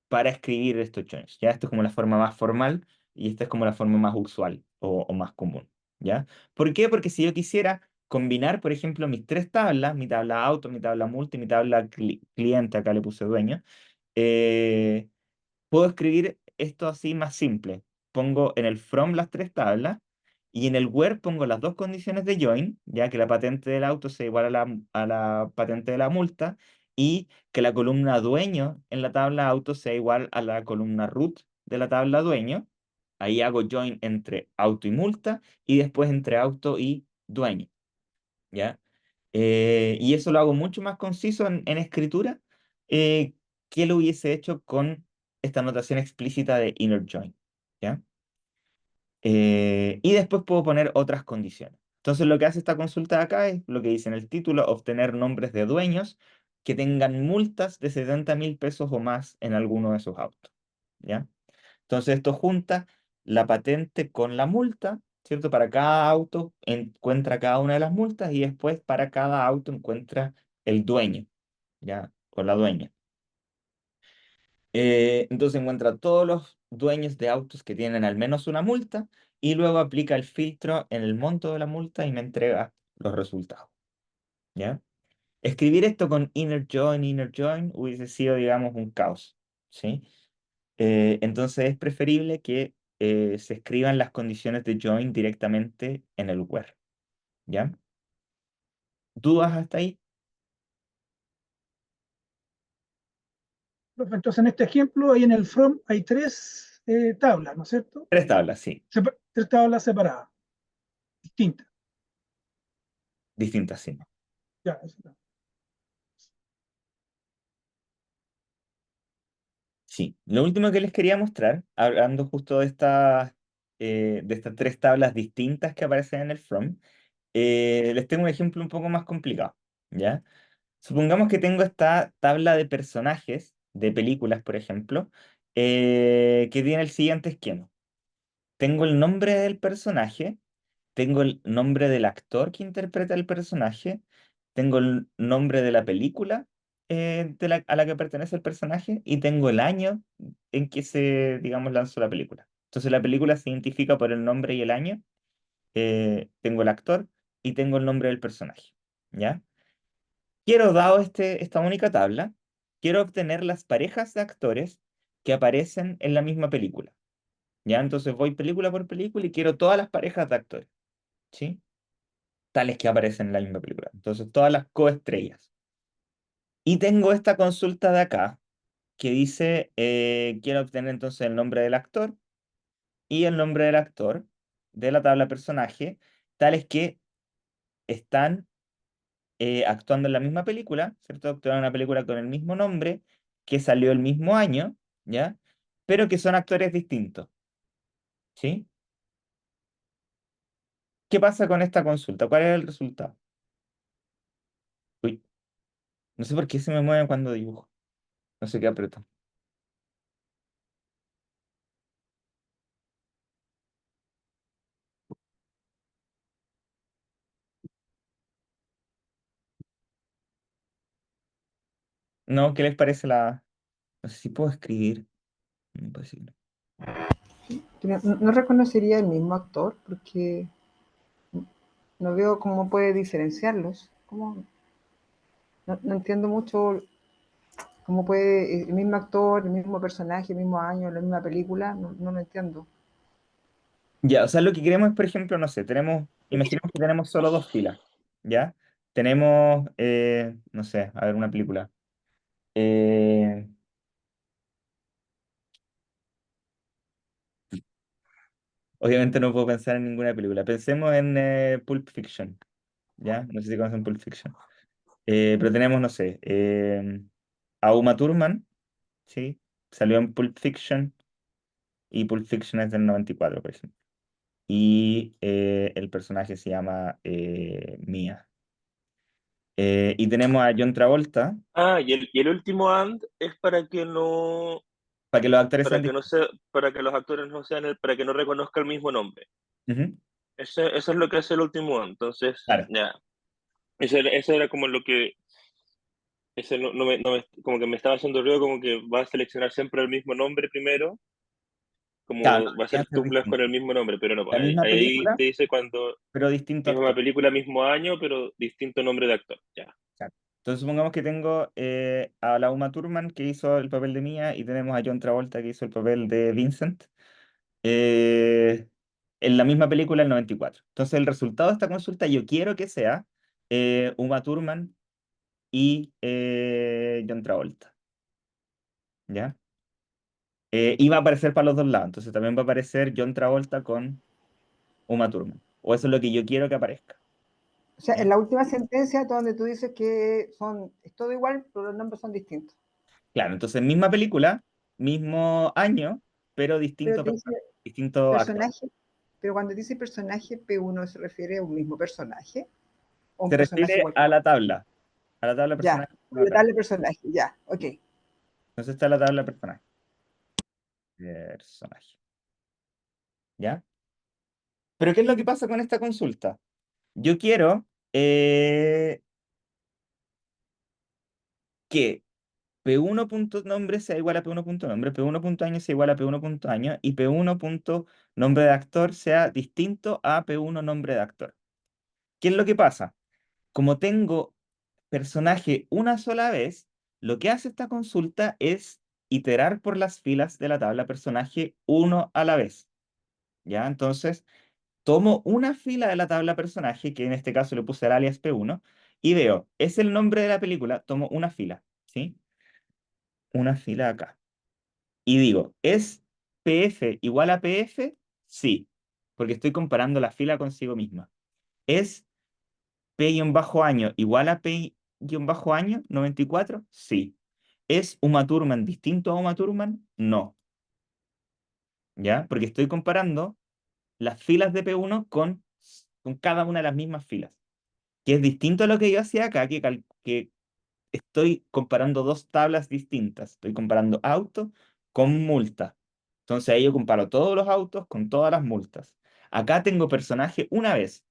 para escribir estos joins. ¿Ya? Esto es como la forma más formal y esta es como la forma más usual o más común. ¿Ya? ¿Por qué? Porque si yo quisiera combinar, por ejemplo, mis tres tablas, mi tabla auto, mi tabla multi, mi tabla cliente, acá le puse dueño, eh, puedo escribir esto así más simple. Pongo en el from las tres tablas y en el where pongo las dos condiciones de join, ya que la patente del auto sea igual a la patente de la multa y que la columna dueño en la tabla auto sea igual a la columna root de la tabla dueño. Ahí hago join entre auto y multa y después entre auto y dueño, ¿ya? Y eso lo hago mucho más conciso en escritura eh, que lo hubiese hecho con esta notación explícita de inner join, ¿ya? Y después puedo poner otras condiciones. Entonces lo que hace esta consulta de acá es lo que dice en el título, obtener nombres de dueños que tengan multas de 70.000 pesos o más en alguno de sus autos, ¿ya? Entonces esto junta la patente con la multa, ¿cierto? Para cada auto encuentra cada una de las multas y después para cada auto encuentra el dueño, ¿ya? Con la dueña. Entonces encuentra todos los dueños de autos que tienen al menos una multa y luego aplica el filtro en el monto de la multa y me entrega los resultados, ¿ya? Escribir esto con inner join hubiese sido, digamos, un caos, ¿sí? Entonces es preferible que se escriban las condiciones de join directamente en el where, ¿ya? ¿Dudas hasta ahí? Entonces, en este ejemplo, ahí en el from hay tres tablas, ¿no es cierto? Tres tablas, sí, Tres tablas separadas, distintas. distintas, sí. Ya, eso está. Sí, lo último que les quería mostrar, hablando justo de estas tres tablas distintas que aparecen en el from, les tengo un ejemplo un poco más complicado, ¿ya? Supongamos que tengo esta tabla de personajes de películas, por ejemplo, que tiene el siguiente esquema. Tengo el nombre del personaje, tengo el nombre del actor que interpreta el personaje, tengo el nombre de la película a la que pertenece el personaje y tengo el año en que se, digamos, lanzó la película. Entonces la película se identifica por el nombre y el año, tengo el actor y tengo el nombre del personaje, ¿ya? Quiero, dado esta única tabla, quiero obtener las parejas de actores que aparecen en la misma película. ¿Ya? Entonces voy película por película y quiero todas las parejas de actores, ¿sí? Tales que aparecen en la misma película. Entonces todas las coestrellas. Y tengo esta consulta de acá que dice, quiero obtener entonces el nombre del actor y el nombre del actor de la tabla personaje, tales que están actuando en la misma película, ¿cierto? Actuaron en una película con el mismo nombre, que salió el mismo año, ¿ya? Pero que son actores distintos, ¿sí? ¿Qué pasa con esta consulta? ¿Cuál es el resultado? Uy, no sé por qué se me mueven cuando dibujo. No sé qué aprieto. No, ¿qué les parece la...? No sé si puedo escribir. Imposible. No reconocería el mismo actor porque no veo cómo puede diferenciarlos. No entiendo mucho cómo puede el mismo actor, el mismo personaje, el mismo año, la misma película. No lo entiendo. Ya, o sea, lo que queremos es, por ejemplo, no sé, imaginemos que tenemos solo dos filas, ¿ya? Tenemos, no sé, a ver, una película. Eh, Obviamente no puedo pensar en ninguna película. Pensemos en Pulp Fiction, ¿ya? No sé si conocen Pulp Fiction. Pero tenemos, no sé, a Uma Thurman, ¿sí? Salió en Pulp Fiction y Pulp Fiction es del 94, por ejemplo. Y el personaje se llama Mia. Y tenemos a John Travolta, Ah, y el último and es para que los actores sean para que los actores no sean para que no reconozca el mismo nombre. distintos. Eso es lo que hace el último and. Entonces, Claro. ya. Eso era como lo que, ese como que me estaba haciendo ruido, como que va a seleccionar siempre el mismo nombre primero Claro, como va a ser alianzas tuplas con distintas. el mismo nombre, pero no, La pues, misma ahí película, te dice cuando pero distinto misma actor. película, mismo año, pero distinto nombre de actor. Ya. Exacto. Entonces supongamos que tengo a la Uma Thurman que hizo el papel de Mia y tenemos a John Travolta que hizo el papel de Vincent eh, en la misma película el 94. Entonces el resultado de esta consulta yo quiero que sea Uma Thurman y John Travolta, ¿ya? Y va a aparecer para los dos lados, entonces también va a aparecer John Travolta con Uma Thurman, o eso es lo que yo quiero que aparezca, O sea, en ¿ya? la última sentencia donde tú dices que es todo igual, pero los nombres son distintos. Claro, entonces misma película, mismo año, pero Pero te dice distinto actor. personaje, pero cuando dice personaje P1 se refiere a un mismo personaje o un Se personaje refiere cualquiera. a la tabla de Ya, personajes como le tal. darle personaje, ya, ok. Entonces está la tabla de personajes. Personaje, ¿ya? Pero ¿qué es lo que pasa con esta consulta? Yo quiero que P1 punto nombre sea igual a P1 punto nombre, P1 punto año sea igual a P1 punto año y P1 punto nombre de actor sea distinto a P1 nombre de actor. ¿Qué es lo que pasa? Como tengo personaje una sola vez, lo que hace esta consulta es iterar por las filas de la tabla personaje uno a la vez. ¿Ya? Entonces, tomo una fila de la tabla personaje, que en este caso le puse el alias P1, y veo, es el nombre de la película, tomo una fila, ¿sí? Una fila acá. Y digo, ¿es PF igual a PF? Sí, porque estoy comparando la fila consigo misma. ¿Es P-año igual a P-año 94? Sí. ¿Es Uma Thurman distinto a Uma Thurman? No. ¿Ya? Porque estoy comparando las filas de P1 con cada una de las mismas filas. Que es distinto a lo que yo hacía acá, que estoy comparando dos tablas distintas. Estoy comparando auto con multa. Entonces ahí yo comparo todos los autos con todas las multas. Acá tengo personaje una vez,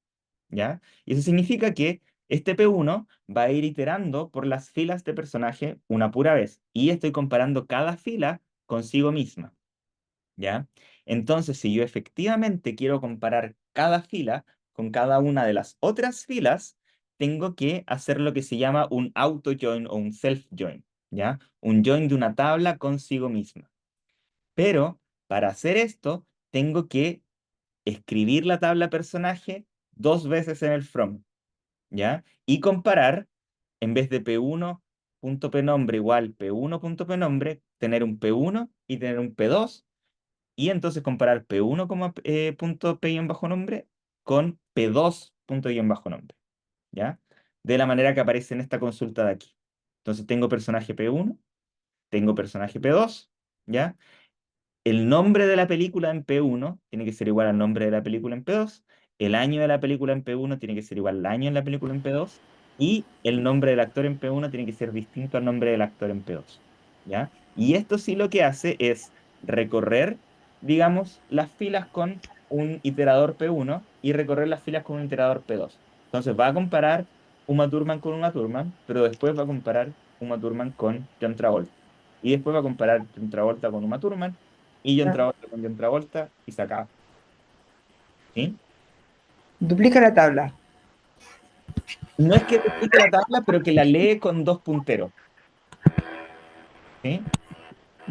¿ya? Y eso significa que este P1 va a ir iterando por las filas de personaje una pura vez. Y estoy comparando cada fila consigo misma, ¿ya? Entonces, si yo efectivamente quiero comparar cada fila con cada una de las otras filas, tengo que hacer lo que se llama un auto join o un self join, ¿ya? Un join de una tabla consigo misma. Pero para hacer esto, tengo que escribir la tabla personaje dos veces en el from, ¿ya? Y comparar, en vez de P1.pnombre igual P1.pnombre, tener un P1 y tener un P2 y entonces comparar P1 como punto P-nombre con P2 punto nombre, ¿ya? De la manera que aparece en esta consulta de aquí. Entonces tengo personaje P1, tengo personaje P2, ¿ya? El nombre de la película en P1 tiene que ser igual al nombre de la película en P2. El año de la película en P1 tiene que ser igual al año en la película en P2. Y el nombre del actor en P1 tiene que ser distinto al nombre del actor en P2. ¿Ya? Y esto sí lo que hace es recorrer, digamos, las filas con un iterador P1 y recorrer las filas con un iterador P2. Entonces va a comparar Uma Thurman con Uma Thurman, pero después va a comparar Uma Thurman con John Travolta. Y después va a comparar John Travolta con Uma Thurman y John Ah, Travolta con John Travolta y se acaba. ¿Sí? duplica la tabla. No es que duplique la tabla, pero que la lee con dos punteros. ¿Sí?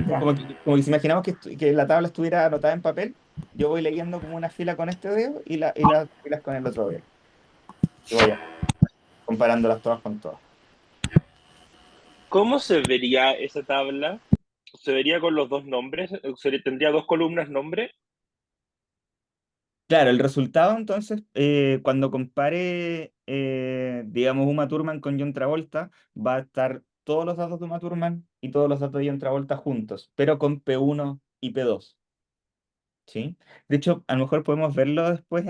Ya. Como que si imaginamos que la tabla estuviera anotada en papel, yo voy leyendo como una fila con este dedo y las filas con el otro dedo. Y voy comparándolas todas con todas. ¿Cómo se vería esa tabla? ¿Se vería con los dos nombres? ¿Tendría dos columnas nombre? Claro, el resultado entonces, cuando compare, digamos, Uma Thurman con John Travolta, va a estar todos los datos de Uma Thurman y todos los datos de John Travolta juntos, pero con P1 y P2. ¿Sí? De hecho, a lo mejor podemos verlo después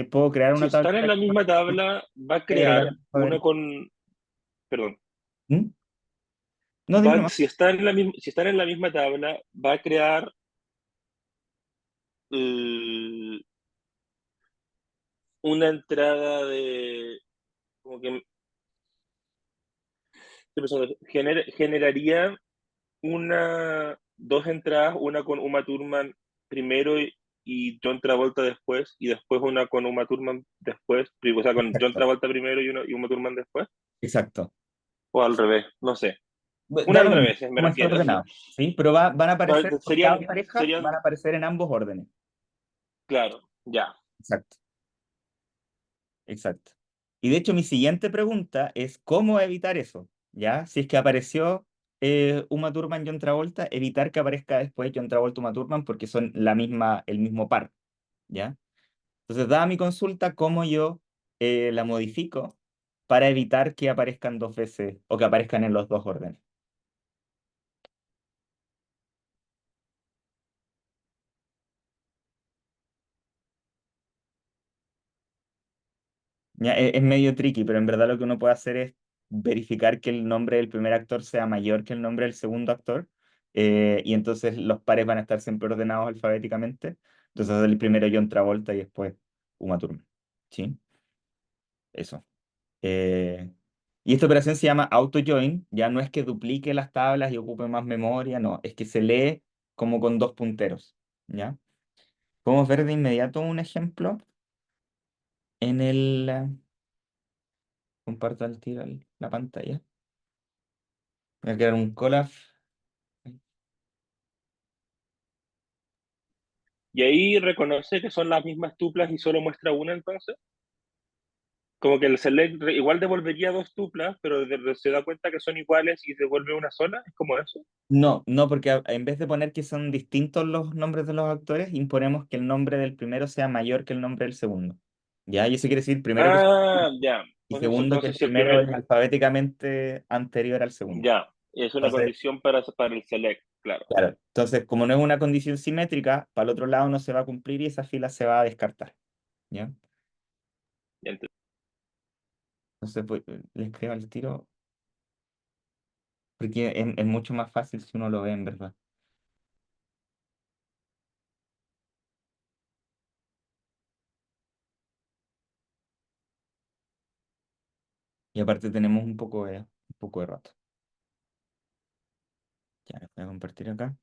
puedo crear Si una tabla están en la misma tabla, va a y agregar crear a ver. una con... Perdón. ¿Mm? No, dime nomás. Si están en la misma tabla, va a crear eh, una entrada de... Como que estoy pensando, generaría dos entradas, una con Uma Thurman primero y John Travolta después, y después una con Uma Thurman después, o sea, con John Exacto. Travolta primero y Uma Thurman después, Exacto. o al revés, no sé. Una Da al lo mismo, revés, me como está refiero. ordenado, ¿sí? Pero van a aparecer, por cada Serían, pareja, van a serían, aparecer en ambos órdenes. claro, ya. Exacto, exacto. Y de hecho, mi siguiente pregunta es cómo evitar eso, ¿ya? Si es que apareció Uma Thurman, John Travolta, evitar que aparezca después John Travolta, Uma Thurman, porque son el mismo par, ¿ya? Entonces, dada mi consulta, ¿cómo yo la modifico para evitar que aparezcan dos veces o que aparezcan en los dos órdenes? Ya, es medio tricky, pero en verdad lo que uno puede hacer es verificar que el nombre del primer actor sea mayor que el nombre del segundo actor, y entonces los pares van a estar siempre ordenados alfabéticamente. Entonces el primero John Travolta y después Uma Thurman. ¿Sí? Eso. Eh, y esta operación se llama auto-join, ya no es que duplique las tablas y ocupe más memoria, no, es que se lee como con dos punteros. ¿Ya? Podemos ver de inmediato un ejemplo en comparto al tiro la pantalla. Voy a crear un collab. Y ahí reconoce que son las mismas tuplas y solo muestra una entonces. Como que el select igual devolvería dos tuplas, pero se da cuenta que son iguales y devuelve una sola. Es como eso. No, no, porque en vez de poner que son distintos los nombres de los actores, imponemos que el nombre del primero sea mayor que el nombre del segundo. ¿Ya? Y eso quiere decir primero que Ah, ya. y segundo que el Entonces, si el primero primer, es alfabéticamente anterior al segundo. ya, es una Entonces, condición para el select, claro. claro, entonces como no es una condición simétrica, para el otro lado no se va a cumplir y esa fila se va a descartar. ¿Ya? Ya ent- Entonces les creo al tiro, porque es mucho más fácil si uno lo ve en verdad. Y aparte tenemos un poco de rato. Ya, les voy a compartir acá.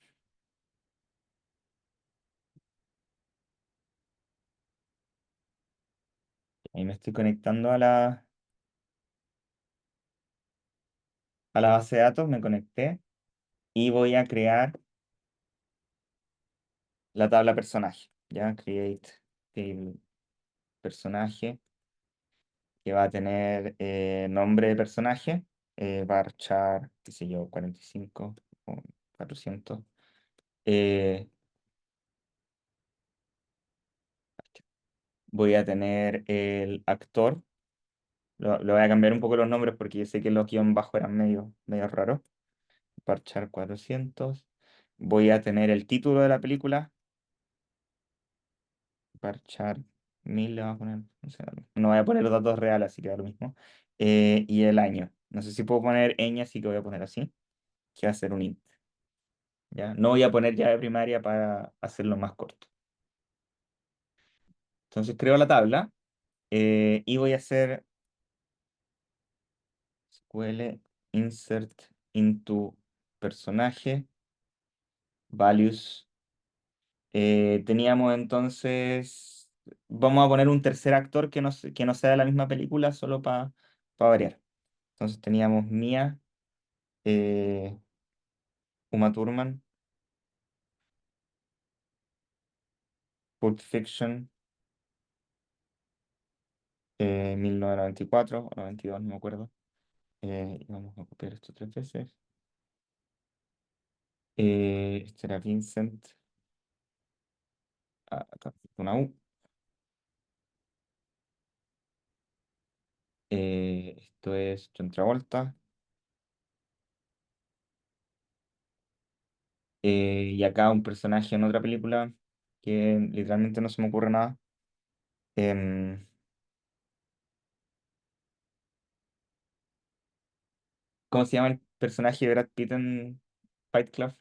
Ahí me estoy conectando a la base de datos, me conecté y voy a crear la tabla personaje. Ya, create table personaje, que va a tener nombre de personaje, varchar, qué sé yo, 45 o 400. Eh, Voy a tener el actor, lo voy a cambiar un poco los nombres porque yo sé que los guión bajo eran medio raros. Varchar 400. Voy a tener el título de la película. Varchar 1000 le voy a poner, no sé, no voy a poner los datos reales, así que da lo mismo. Y el año. No sé si puedo poner ñ, así que voy a poner así, que va a ser un int. ¿Ya? No voy a poner llave primaria para hacerlo más corto. Entonces creo la tabla y voy a hacer SQL insert into personaje values. Teníamos entonces, vamos a poner un tercer actor que no sea de la misma película, solo para variar. Entonces teníamos Mia, eh, Uma Thurman, Pulp Fiction, 1994 o 92, no me acuerdo. Y vamos a copiar esto tres veces. Este era Vincent, acá una U. Esto es John Travolta. Y acá un personaje en otra película que literalmente no se me ocurre nada. Em, ¿Cómo se llama el personaje de Brad Pitt en Fight Club?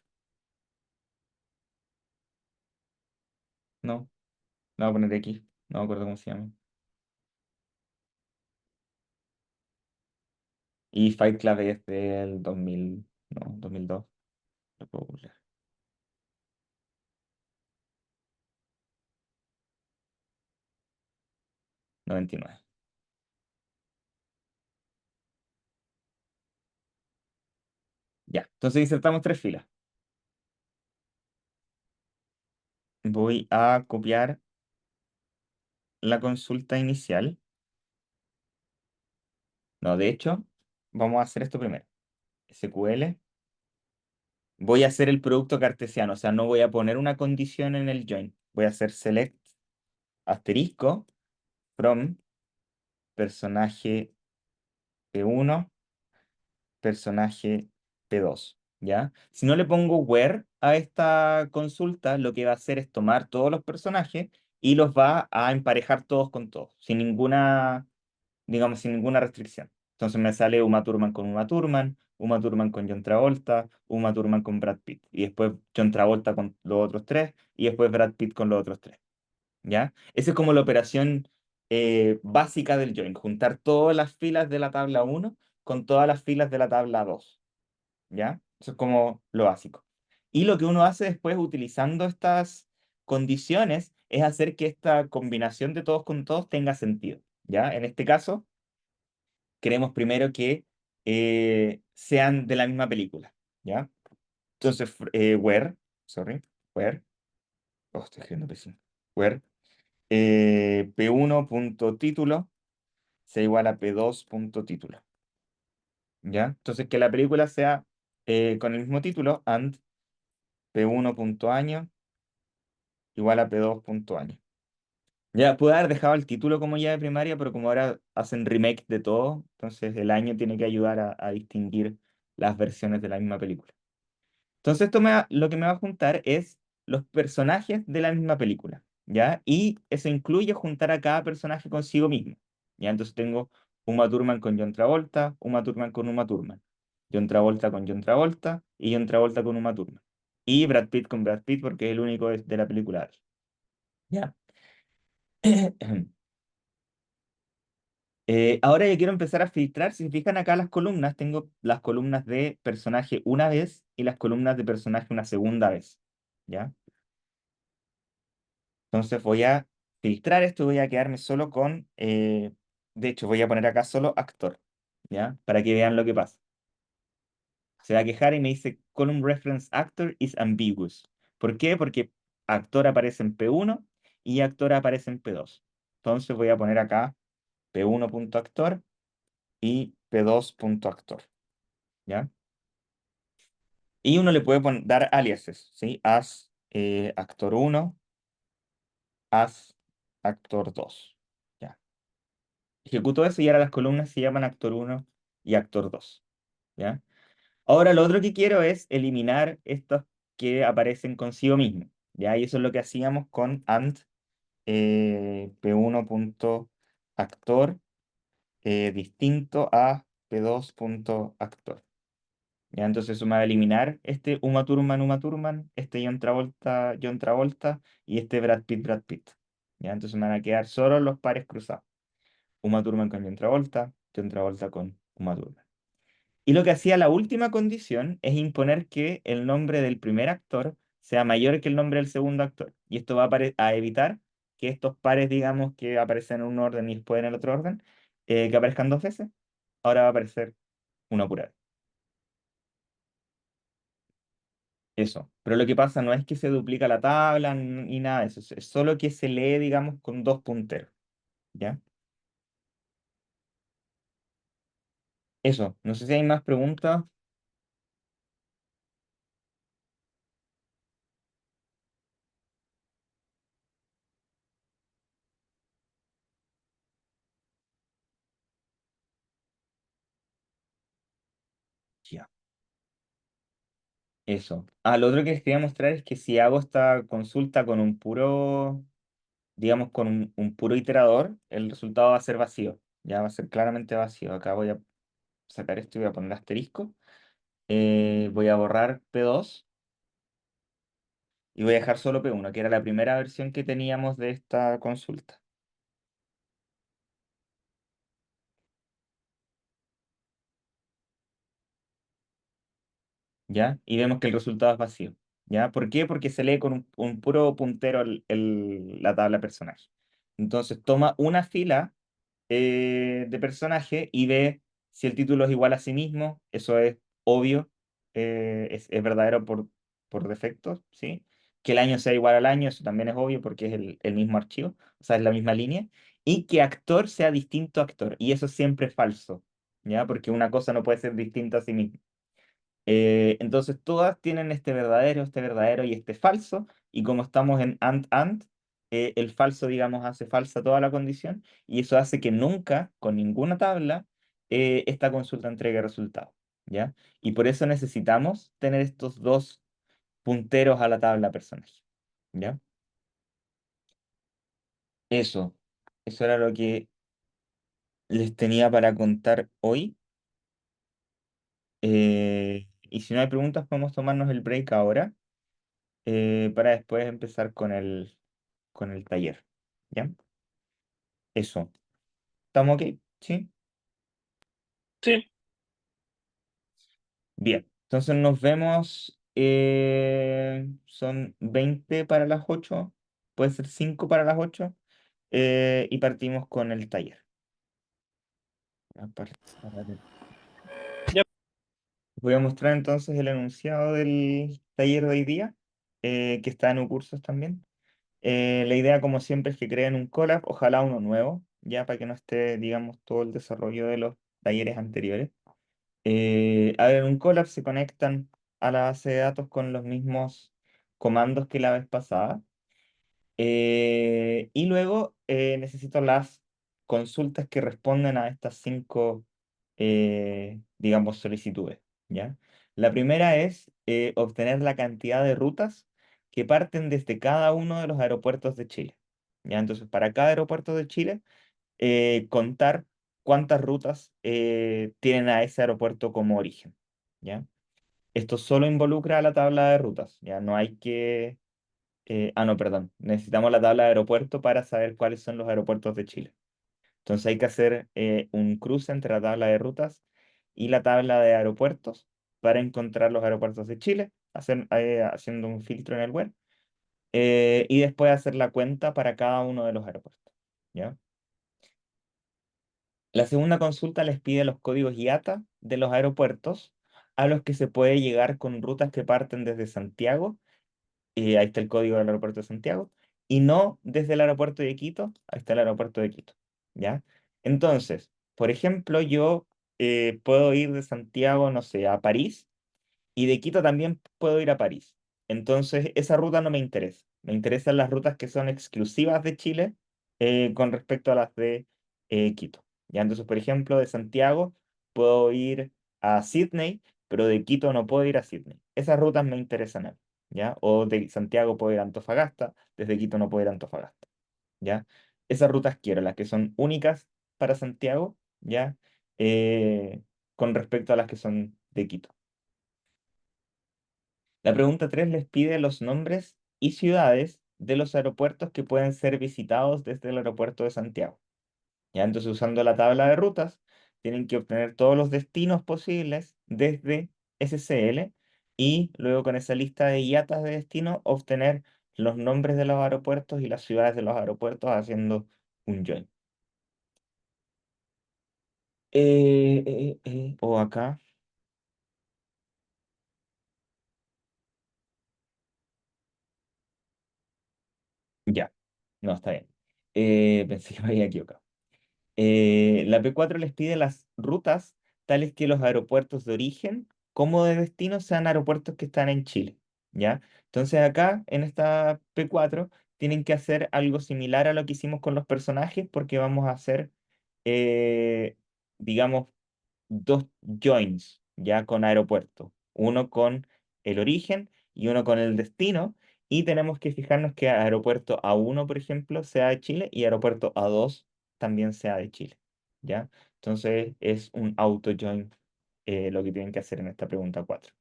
No, no voy a poner X, no me acuerdo cómo se llama. Y Fight Club es del 2000, no, 2002. Lo puedo googlear. 99. Ya, entonces insertamos 3 filas. Voy a copiar la consulta inicial. No, de hecho, vamos a hacer esto primero. SQL. Voy a hacer el producto cartesiano, o sea, no voy a poner una condición en el join. Voy a hacer select asterisco from personaje P1, personaje P2, ¿ya? Si no le pongo where a esta consulta, lo que va a hacer es tomar todos los personajes y los va a emparejar todos con todos, sin ninguna, digamos, sin ninguna restricción. Entonces me sale Uma Thurman con John Travolta, Uma Thurman con Brad Pitt, y después John Travolta con los otros tres, y después Brad Pitt con los otros tres, ¿ya? Esa es como la operación básica del join, juntar todas las filas de la tabla uno con todas las filas de la tabla 2, ¿ya? Eso es como lo básico. Y lo que uno hace después utilizando estas condiciones es hacer que esta combinación de todos con todos tenga sentido, ¿ya? En este caso, queremos primero que sean de la misma película, ¿ya? Entonces, where, oh, estoy escribiendo pésimo, where, P1.título sea igual a P2.título, ¿ya? Entonces, que la película sea con el mismo título, and P1.año igual a P2.año. Ya, pude haber dejado el título como llave primaria, pero como ahora hacen remake de todo, entonces el año tiene que ayudar a distinguir las versiones de la misma película. Entonces lo que me va a juntar es los personajes de la misma película, ¿ya? Y eso incluye juntar a cada personaje consigo mismo, ¿ya? Entonces tengo Uma Thurman con John Travolta, Uma Thurman con Uma Thurman, John Travolta con John Travolta y John Travolta con Uma Thurman. Y Brad Pitt con Brad Pitt porque es el único de la película, ¿ya? Ahora ya quiero empezar a filtrar. Si se fijan acá las columnas, tengo las columnas de personaje una vez y las columnas de personaje una segunda vez, ¿ya? Entonces voy a filtrar esto y voy a quedarme solo con, de hecho voy a poner acá solo actor, ¿ya? Para que vean lo que pasa. Se va a quejar y me dice column reference actor is ambiguous. ¿Por qué? Porque actor aparece en P1 y actor aparece en P2. Entonces voy a poner acá P1.actor y P2.actor, ¿ya? Y uno le puede dar aliases, ¿sí? As actor 1, as actor 2, ¿ya? Ejecuto eso y ahora las columnas se llaman actor 1 y actor 2, ¿ya? Ahora lo otro que quiero es eliminar estos que aparecen consigo mismo, ¿ya? Y eso es lo que hacíamos con and P1.actor distinto a P2.actor. ¿Ya? Entonces eso me va a eliminar este Uma Thurman, este John Travolta y este Brad Pitt, Brad Pitt. ¿Ya? Entonces me van a quedar solo los pares cruzados. Uma Thurman con John Travolta con Uma Thurman. Y lo que hacía la última condición es imponer que el nombre del primer actor sea mayor que el nombre del segundo actor. Y esto va a evitar que estos pares, digamos, que aparecen en un orden y después en el otro orden, que aparezcan 2 veces, ahora va a aparecer uno por vez. Eso. Pero lo que pasa no es que se duplica la tabla ni nada de eso. Es solo que se lee, digamos, con 2 punteros. ¿Ya? Eso. No sé si hay más preguntas. Ya. Eso. Ah, lo otro que les quería mostrar es que si hago esta consulta con un puro, digamos, con un puro iterador, el resultado va a ser vacío. Ya va a ser claramente vacío. Acá voy a sacar esto y voy a poner asterisco. Voy a borrar P2 y voy a dejar solo P1, que era la primera versión que teníamos de esta consulta. ¿Ya? Y vemos que el resultado es vacío, ¿ya? ¿Por qué? Porque se lee con un puro puntero la tabla personaje. Entonces toma una fila de personaje y ve si el título es igual a sí mismo, eso es obvio, es verdadero por defecto, ¿sí? Que el año sea igual al año, eso también es obvio porque es el mismo archivo, o sea, es la misma línea, y que actor sea distinto a actor, y eso siempre es falso, ¿ya? Porque una cosa no puede ser distinta a sí misma. Entonces todas tienen este verdadero y este falso, y como estamos en AND, el falso, digamos, hace falsa toda la condición, y eso hace que nunca, con ninguna tabla, esta consulta entregue resultado, ¿ya? Y por eso necesitamos tener estos dos punteros a la tabla personaje, ¿ya? Eso, eso era lo que les tenía para contar hoy. Y si no hay preguntas, podemos tomarnos el break ahora, para después empezar con el taller. ¿Ya? Eso. ¿Estamos ok? ¿Sí? Sí, Bien. Entonces nos vemos. Son 20 para las 8. Puede ser 5 para las 8. Y partimos con el taller. A ver. ya. Voy a mostrar entonces el enunciado del taller de hoy día, que está en Ucursos también. La idea, como siempre, es que creen un collab, ojalá uno nuevo, ya para que no esté, digamos, todo el desarrollo de los talleres anteriores. Abren un collab, se conectan a la base de datos con los mismos comandos que la vez pasada. Y luego necesito las consultas que responden a estas cinco, digamos, solicitudes, ¿ya? La primera es obtener la cantidad de rutas que parten desde cada uno de los aeropuertos de Chile, ¿ya? Entonces, para cada aeropuerto de Chile, contar cuántas rutas tienen a ese aeropuerto como origen, ¿ya? Esto solo involucra a la tabla de rutas, ¿ya? No hay que no, perdón. Necesitamos la tabla de aeropuerto para saber cuáles son los aeropuertos de Chile. Entonces hay que hacer un cruce entre la tabla de rutas y la tabla de aeropuertos para encontrar los aeropuertos de Chile, haciendo un filtro en el web, y después hacer la cuenta para cada uno de los aeropuertos. ¿Ya? La segunda consulta les pide los códigos IATA de los aeropuertos a los que se puede llegar con rutas que parten desde Santiago, ahí está el código del aeropuerto de Santiago, y no desde el aeropuerto de Quito, ahí está el aeropuerto de Quito, ¿ya? Entonces, por ejemplo, yo puedo ir de Santiago, no sé, a París, y de Quito también puedo ir a París. Entonces, esa ruta no me interesa. Me interesan las rutas que son exclusivas de Chile, con respecto a las de Quito. ¿Ya? Entonces, por ejemplo, de Santiago puedo ir a Sydney, pero de Quito no puedo ir a Sydney. Esas rutas me interesan a mí, ¿ya? O de Santiago puedo ir a Antofagasta, desde Quito no puedo ir a Antofagasta, ¿ya? Esas rutas quiero, las que son únicas para Santiago, ¿ya? Con respecto a las que son de Quito. La pregunta 3 les pide los nombres y ciudades de los aeropuertos que pueden ser visitados desde el aeropuerto de Santiago. ¿Ya? Entonces, usando la tabla de rutas, tienen que obtener todos los destinos posibles desde SCL, y luego con esa lista de IATAs de destino obtener los nombres de los aeropuertos y las ciudades de los aeropuertos haciendo un join. O acá, ya, no, está bien. Pensé que me había equivocado. La P4 les pide las rutas tales que los aeropuertos de origen como de destino sean aeropuertos que están en Chile, ¿ya? Entonces acá, en esta P4, tienen que hacer algo similar a lo que hicimos con los personajes, porque vamos a hacer, eh, digamos, dos joins, ya con aeropuerto. Uno con el origen y uno con el destino. Y tenemos que fijarnos que aeropuerto A1, por ejemplo, sea de Chile, y aeropuerto A2 también sea de Chile, ¿ya? Entonces es un auto join, lo que tienen que hacer en esta pregunta 4.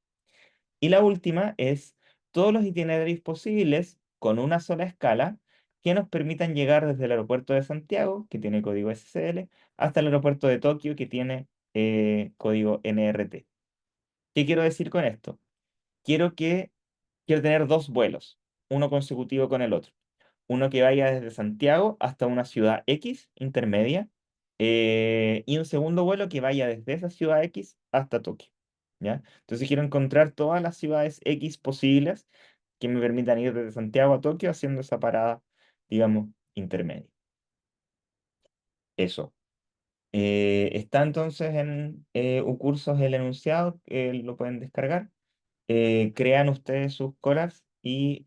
Y la última es todos los itinerarios posibles con una sola escala que nos permitan llegar desde el aeropuerto de Santiago, que tiene código SCL, hasta el aeropuerto de Tokio, que tiene código NRT. ¿Qué quiero decir con esto? Quiero que quiero tener dos vuelos, uno consecutivo con el otro. Uno que vaya desde Santiago hasta una ciudad X intermedia, y un segundo vuelo que vaya desde esa ciudad X hasta Tokio, ¿ya? Entonces quiero encontrar todas las ciudades X posibles que me permitan ir desde Santiago a Tokio haciendo esa parada, digamos, intermedia. Eso. Está entonces en Ucursos el enunciado, que lo pueden descargar. Crean ustedes sus collabs y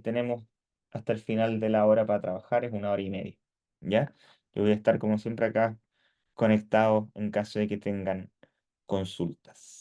tenemos hasta el final de la hora para trabajar, es 1 hora y media. ¿Ya? Yo voy a estar como siempre acá conectado en caso de que tengan consultas.